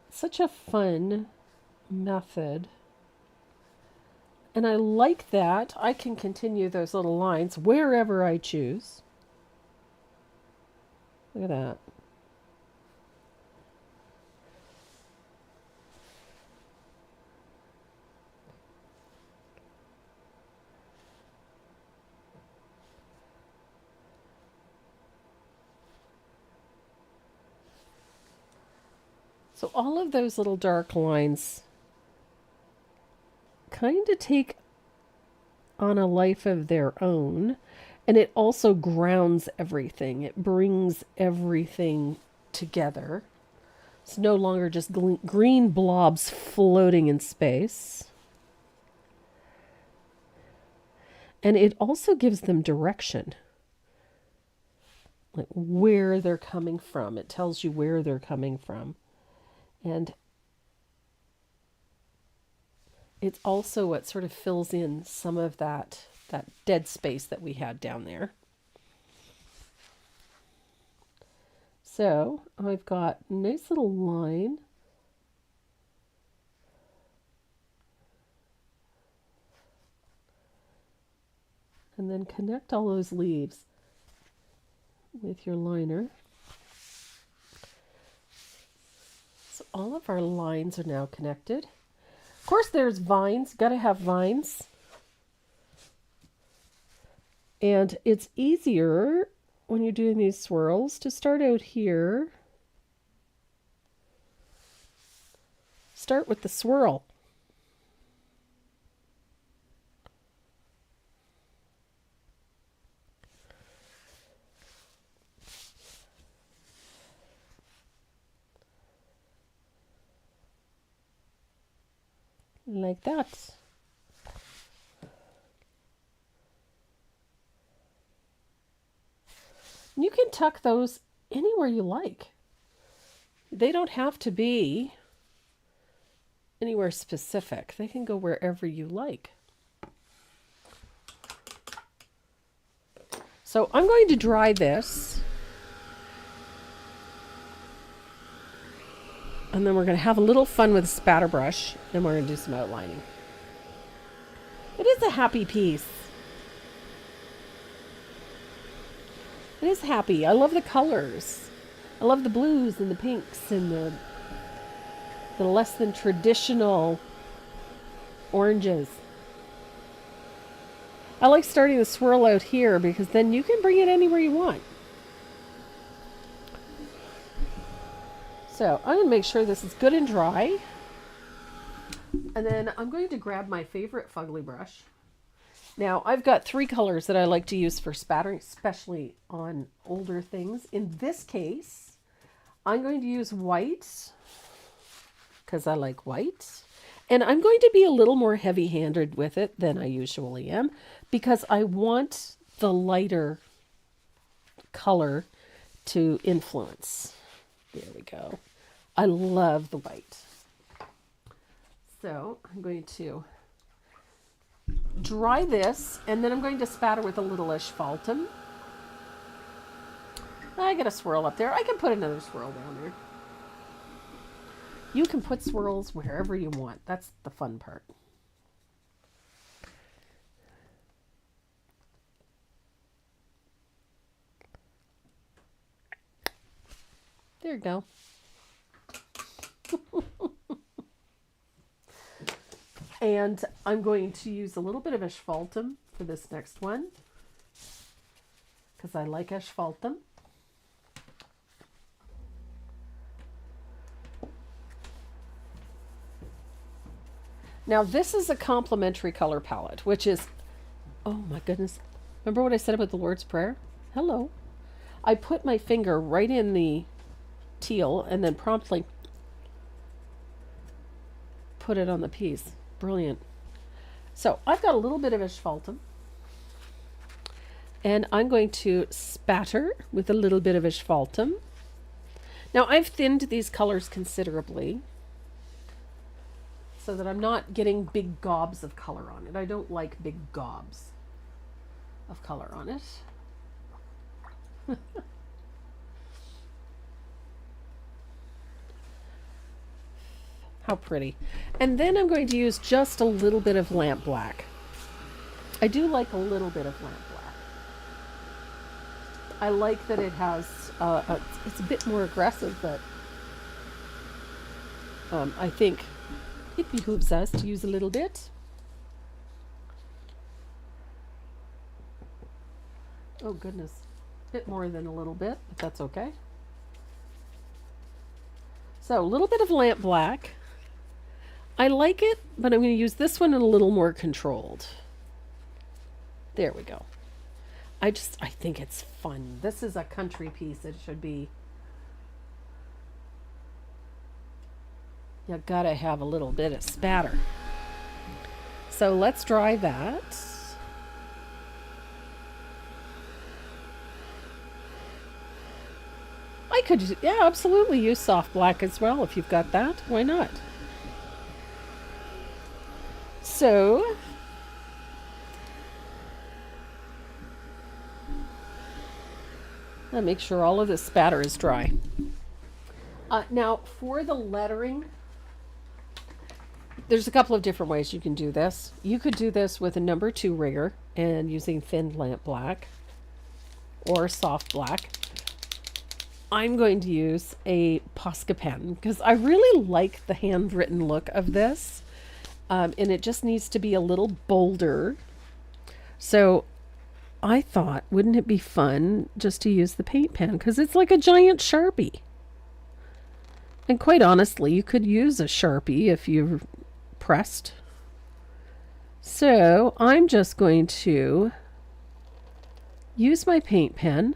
Such a fun method. And I like that I can continue those little lines wherever I choose. Look at that. So all of those little dark lines kind of take on a life of their own, and it also grounds everything. It brings everything together. It's no longer just green blobs floating in space. And it also gives them direction, like where they're coming from. It tells you where they're coming from. And it's also what sort of fills in some of that dead space that we had down there. So I've got a nice little line. And then connect all those leaves with your liner. So all of our lines are now connected. Of course, there's vines. Got to have vines. And it's easier when you're doing these swirls to start out here. Start with the swirl. Like that. You can tuck those anywhere you like. They don't have to be anywhere specific. They can go wherever you like. So I'm going to dry this. And then we're going to have a little fun with a spatter brush. Then we're going to do some outlining. It is a happy piece. It is happy. I love the colors. I love the blues and the pinks and the less than traditional oranges. I like starting the swirl out here because then you can bring it anywhere you want. So I'm going to make sure this is good and dry. And then I'm going to grab my favorite fugly brush. Now, I've got 3 colors that I like to use for spattering, especially on older things. In this case, I'm going to use white because I like white. And I'm going to be a little more heavy-handed with it than I usually am because I want the lighter color to influence. There we go. I love the white. So I'm going to dry this, and then I'm going to spatter with a little asphaltum. I got a swirl up there. I can put another swirl down there. You can put swirls wherever you want. That's the fun part. There you go. And I'm going to use a little bit of asphaltum for this next one because I like asphaltum. Now this is a complementary color palette, which is, oh my goodness. Remember what I said about the Lord's Prayer? Hello. I put my finger right in the teal and then promptly put it on the piece. Brilliant. So I've got a little bit of asphaltum, and I'm going to spatter with a little bit of asphaltum. Now I've thinned these colors considerably so that I'm not getting big gobs of color on it. I don't like big gobs of color on it. How pretty. And then I'm going to use just a little bit of lamp black. I do like a little bit of lamp black. I like that it has, it's a bit more aggressive, but I think it behooves us to use a little bit. Oh goodness, a bit more than a little bit, but that's okay. So a little bit of lamp black. I like it, but I'm going to use this one a little more controlled. There we go. I think it's fun. This is a country piece. It should be. You gotta have a little bit of spatter. So let's dry that. I could, yeah, absolutely use soft black as well if you've got that. Why not? So, I'll make sure all of this spatter is dry. Now, for the lettering, there's a couple of different ways you can do this. You could do this with a number 2 rigger and using thin lamp black or soft black. I'm going to use a Posca pen because I really like the handwritten look of this. And it just needs to be a little bolder. So I thought, wouldn't it be fun just to use the paint pen? Because it's like a giant Sharpie. And quite honestly, you could use a Sharpie if you're pressed. So I'm just going to use my paint pen.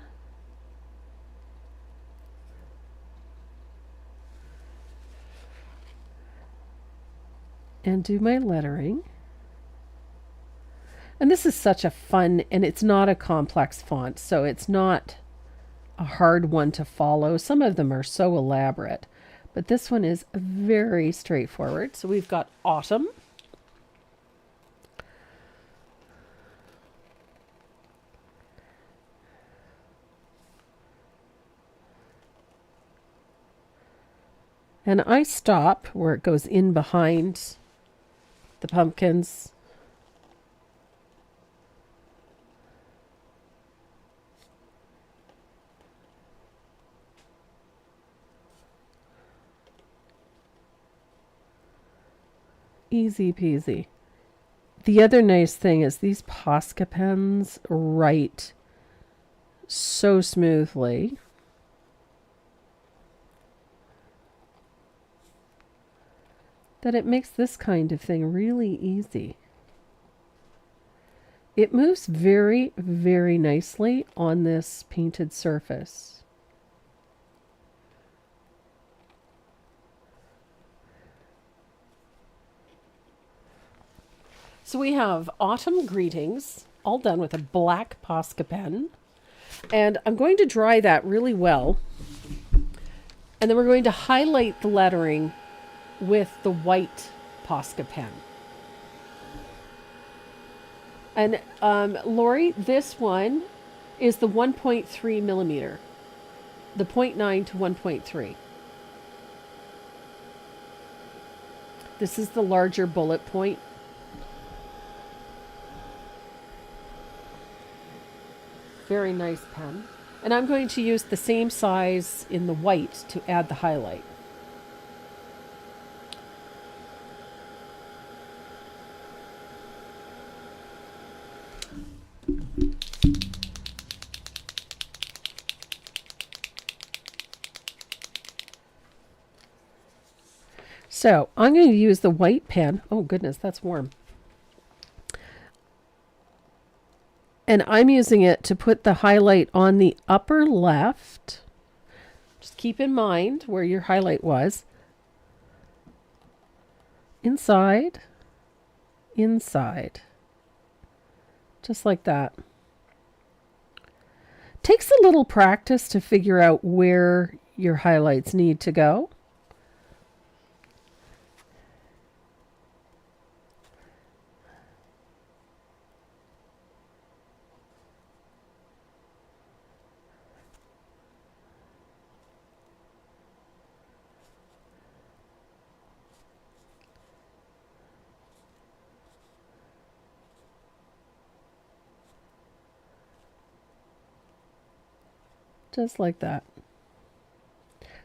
And do my lettering. And this is such a fun, and it's not a complex font, so it's not a hard one to follow. Some of them are so elaborate, but this one is very straightforward. So we've got autumn. And I stop where it goes in behind the pumpkins. Easy peasy. The other nice thing is these Posca pens write so smoothly. That it makes this kind of thing really easy. It moves very, very nicely on this painted surface. So we have Autumn Greetings, all done with a black Posca pen. And I'm going to dry that really well. And then we're going to highlight the lettering with the white Posca pen. And Lori, this one is the 1.3 millimeter, the 0.9 to 1.3. This is the larger bullet point. Very nice pen. And I'm going to use the same size in the white to add the highlight. So I'm going to use the white pen. Oh goodness, that's warm. And I'm using it to put the highlight on the upper left. Just keep in mind where your highlight was. Inside, inside. Just like that. Takes a little practice to figure out where your highlights need to go. Just like that.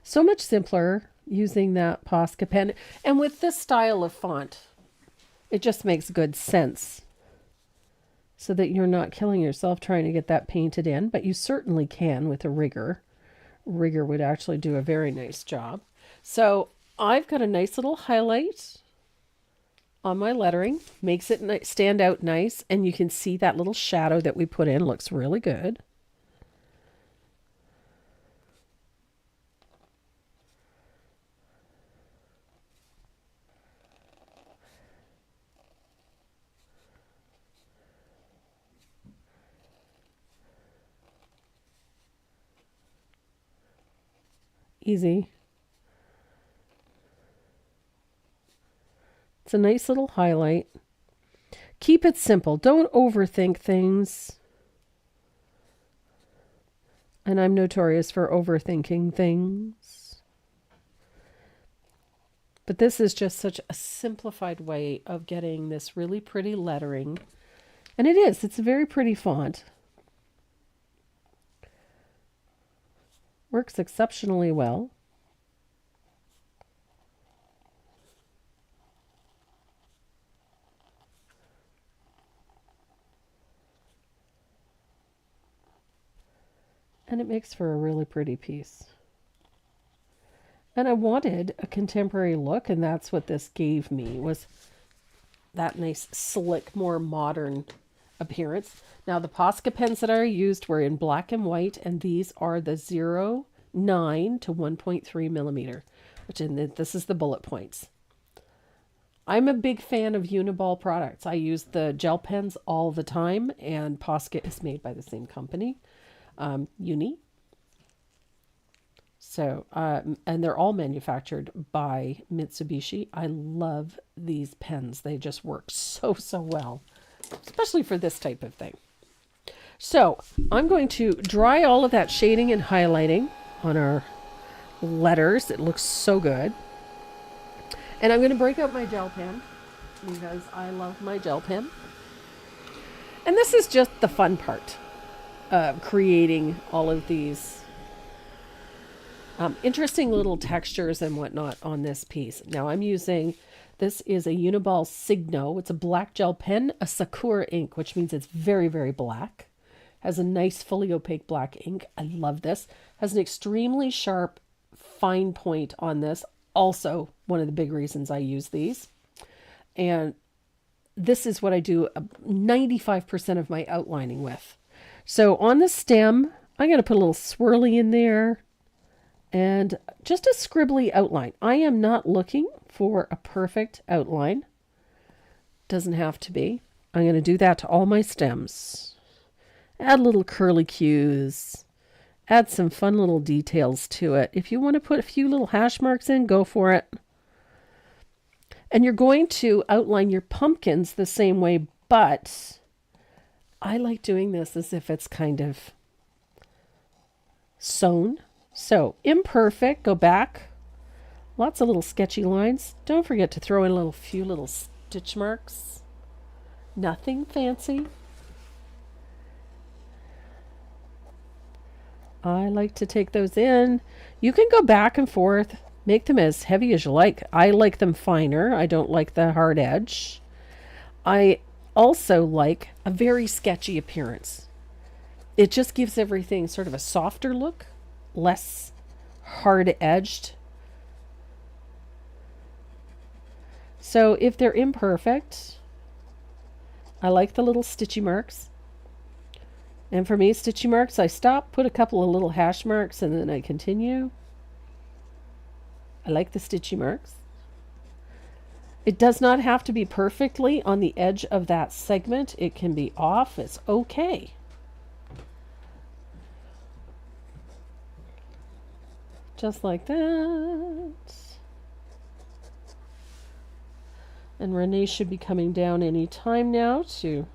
So much simpler using that Posca pen. And with this style of font, it just makes good sense. So that you're not killing yourself trying to get that painted in. But you certainly can with a rigger. Rigger would actually do a very nice job. So I've got a nice little highlight on my lettering. Makes it stand out nice. And you can see that little shadow that we put in looks really good. Easy. It's a nice little highlight. Keep it simple. Don't overthink things. And I'm notorious for overthinking things. But this is just such a simplified way of getting this really pretty lettering. And it is. It's a very pretty font. Works exceptionally well. And it makes for a really pretty piece. And I wanted a contemporary look, and that's what this gave me, was that nice, slick, more modern appearance. Now, the Posca pens that I used were in black and white, and these are the 0.9 to 1.3 millimeter, this is the bullet points. I'm a big fan of Uniball products. I use the gel pens all the time, and Posca is made by the same company, Uni. So, and they're all manufactured by Mitsubishi. I love these pens. They just work so, so well, especially for this type of thing. So I'm going to dry all of that shading and highlighting on our letters. It looks so good. And I'm going to break out my gel pen because I love my gel pen. And this is just the fun part of creating all of these interesting little textures and whatnot on this piece. Now I'm using This is a Uniball Signo. It's a black gel pen, a Sakura ink, which means it's very, very black. Has a nice fully opaque black ink. I love this. Has an extremely sharp fine point on this. Also, one of the big reasons I use these. And this is what I do 95% of my outlining with. So on the stem, I'm going to put a little swirly in there and just a scribbly outline. I am not looking for a perfect outline. Doesn't have to be. I'm going to do that to all my stems. Add little curly cues. Add some fun little details to it. If you want to put a few little hash marks in, go for it. And you're going to outline your pumpkins the same way, but I like doing this as if it's kind of sewn. So imperfect, go back. Lots of little sketchy lines. Don't forget to throw in a few little stitch marks. Nothing fancy. I like to take those in. You can go back and forth. Make them as heavy as you like. I like them finer. I don't like the hard edge. I also like a very sketchy appearance. It just gives everything sort of a softer look, less hard-edged. So if they're imperfect, I like the little stitchy marks. And for me, stitchy marks, I stop, put a couple of little hash marks, and then I continue. I like the stitchy marks. It does not have to be perfectly on the edge of that segment. It can be off. It's okay. Just like that. And Renee should be coming down any time now to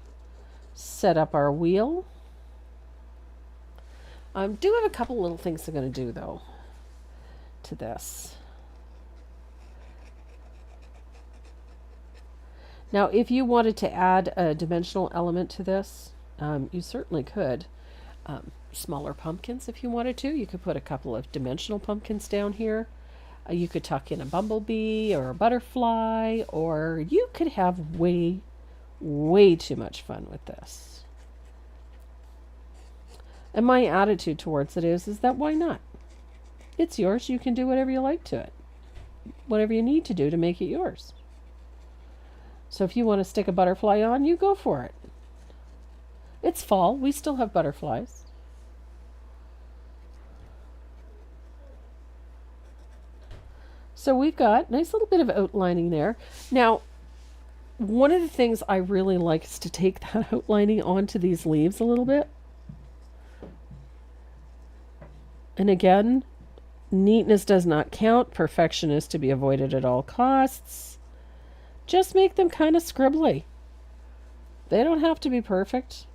set up our wheel. I do have a couple little things I'm going to do, though, to this. Now, if you wanted to add a dimensional element to this, you certainly could. Smaller pumpkins, if you wanted to. You could put a couple of dimensional pumpkins down here. You could tuck in a bumblebee or a butterfly, or you could have way, way too much fun with this. And my attitude towards it is that why not? It's yours. You can do whatever you like to it. Whatever you need to do to make it yours. So if you want to stick a butterfly on, you go for it. It's fall. We still have butterflies. So we've got a nice little bit of outlining there. Now, one of the things I really like is to take that outlining onto these leaves a little bit. And again, neatness does not count. Perfection is to be avoided at all costs. Just make them kind of scribbly. They don't have to be perfect.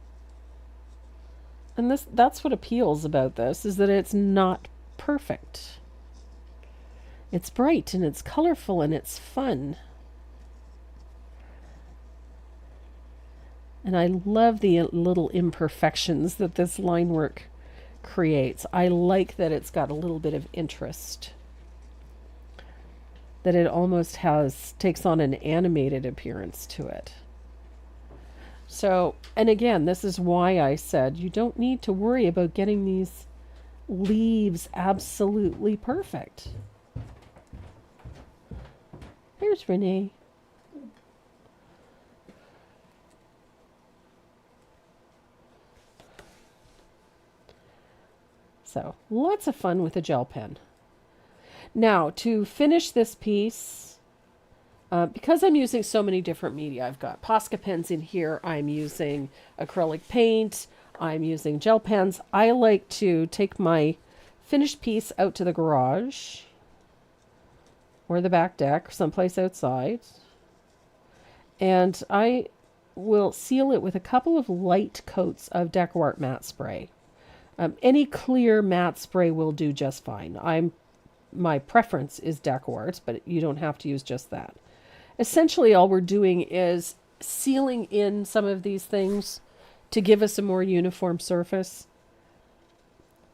And that's what appeals about this, is that it's not perfect. It's bright and it's colorful and it's fun. And I love the little imperfections that this line work creates. I like that it's got a little bit of interest. That it almost takes on an animated appearance to it. So, and again, this is why I said you don't need to worry about getting these leaves absolutely perfect. Here's Renee. So, lots of fun with a gel pen. Now, to finish this piece, because I'm using so many different media, I've got Posca pens in here, I'm using acrylic paint, I'm using gel pens. I like to take my finished piece out to the garage or the back deck, someplace outside, and I will seal it with a couple of light coats of Deco Art matte spray. Any clear matte spray will do just fine. My preference is Deco Art, but you don't have to use just that. Essentially, all we're doing is sealing in some of these things to give us a more uniform surface.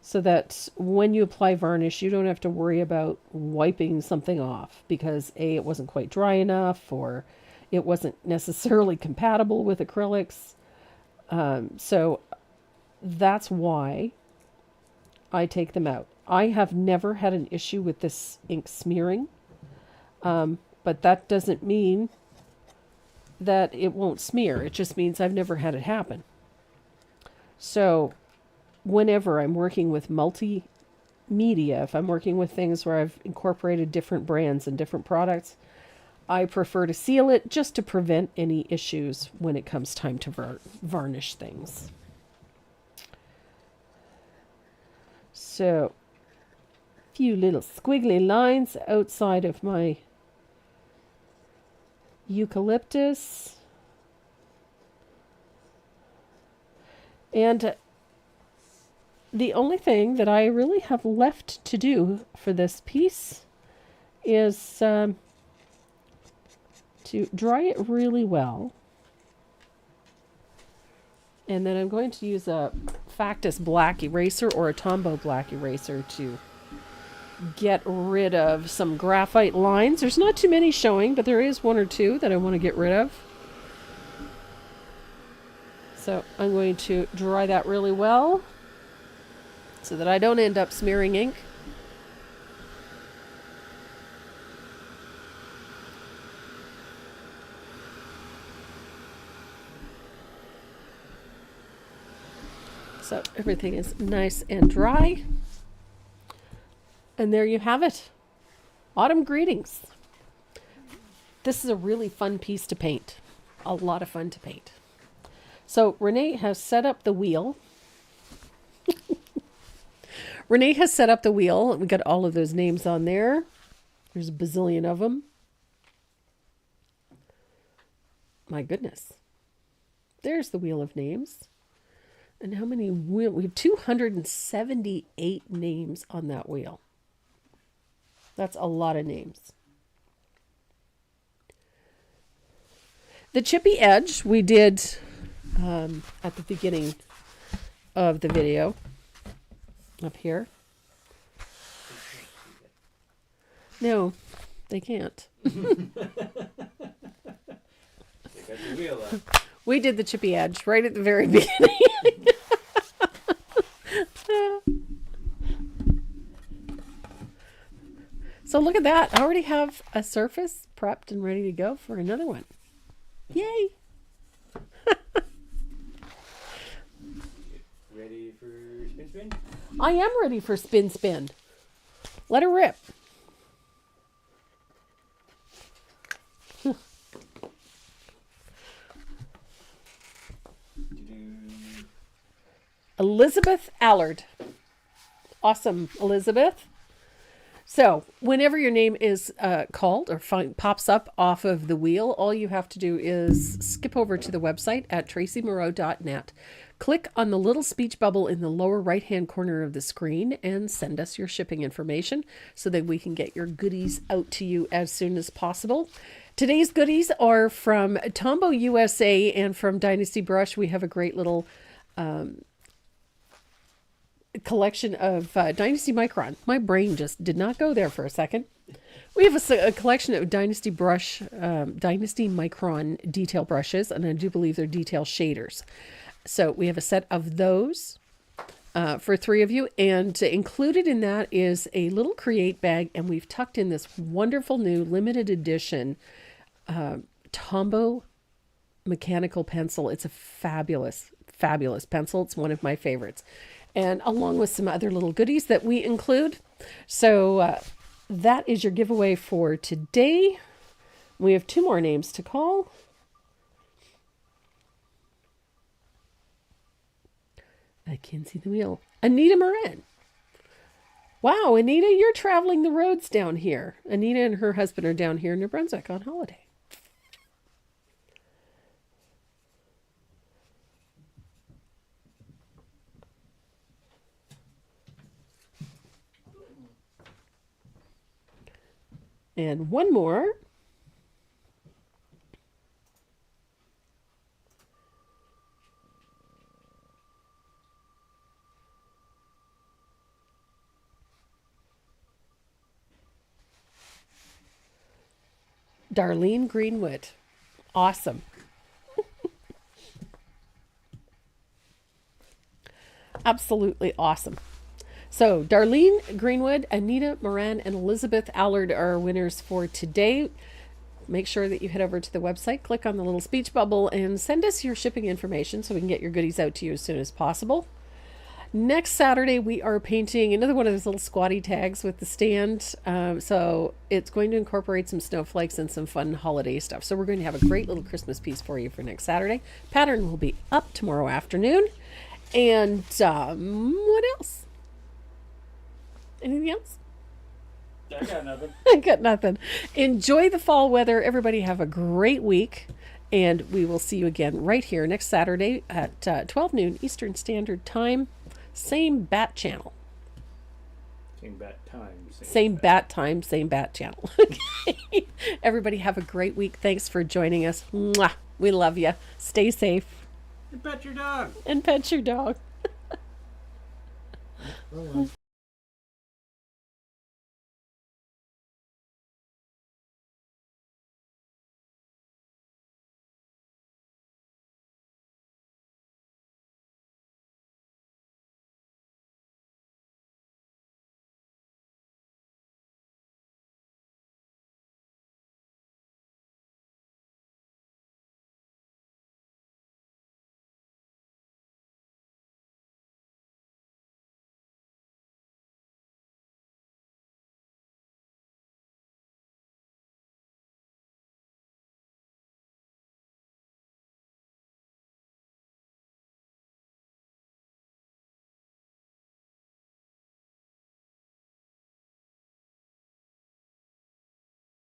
so that when you apply varnish, you don't have to worry about wiping something off because A, it wasn't quite dry enough, or it wasn't necessarily compatible with acrylics. So that's why I take them out. I have never had an issue with this ink smearing, but that doesn't mean that it won't smear. It just means I've never had it happen. So whenever I'm working with multimedia, if I'm working with things where I've incorporated different brands and different products, I prefer to seal it just to prevent any issues when it comes time to varnish things. So, a few little squiggly lines outside of my eucalyptus. And the only thing that I really have left to do for this piece is to dry it really well. And then I'm going to use a Factus black eraser or a Tombow black eraser to get rid of some graphite lines. There's not too many showing, but there is one or two that I want to get rid of. So I'm going to dry that really well so that I don't end up smearing ink. So everything is nice and dry. And there you have it. Autumn greetings. This is a really fun piece to paint. A lot of fun to paint. So Renee has set up the wheel. Renee has set up the wheel. We got all of those names on there. There's a bazillion of them. My goodness. There's the wheel of names. And how many wheel? We have 278 names on that wheel. That's a lot of names. The chippy edge we did at the beginning of the video up here. No, they can't. They got the wheel up. We did the chippy edge right at the very beginning. So look at that. I already have a surface prepped and ready to go for another one. Yay! Ready for spin spin? I am ready for spin spin. Let her rip. Elizabeth Allard. Awesome, Elizabeth. So, whenever your name is called or pops up off of the wheel, all you have to do is skip over to the website at tracymoreau.net. Click on the little speech bubble in the lower right-hand corner of the screen and send us your shipping information so that we can get your goodies out to you as soon as possible. Today's goodies are from Tombow USA and from Dynasty Brush. We have a great little collection of Dynasty Micron. My brain just did not go there for a second. We have a collection of Dynasty Brush, Dynasty Micron detail brushes, and I do believe they're detail shaders. So we have a set of those for 3 of you, and included in that is a little create bag, and we've tucked in this wonderful new limited edition Tombow mechanical pencil. It's a fabulous, fabulous pencil. It's one of my favorites. And along with some other little goodies that we include. So that is your giveaway for today. We have 2 more names to call. I can't see the wheel. Anita Moran. Wow, Anita, you're traveling the roads down here. Anita and her husband are down here in New Brunswick on holiday. And one more. Darlene Greenwood. Awesome. Absolutely awesome. So, Darlene Greenwood, Anita Moran, and Elizabeth Allard are our winners for today. Make sure that you head over to the website, click on the little speech bubble, and send us your shipping information so we can get your goodies out to you as soon as possible. Next Saturday, we are painting another one of those little squatty tags with the stand. So it's going to incorporate some snowflakes and some fun holiday stuff. So we're going to have a great little Christmas piece for you for next Saturday. Pattern will be up tomorrow afternoon. And what else? Anything else? I got nothing. I got nothing. Enjoy the fall weather. Everybody have a great week. And we will see you again right here next Saturday at 12 noon Eastern Standard Time. Same bat channel. Same bat time. Same bat time, same bat channel. Okay. Everybody have a great week. Thanks for joining us. Mwah. We love you. Stay safe. And pet your dog. And pet your dog.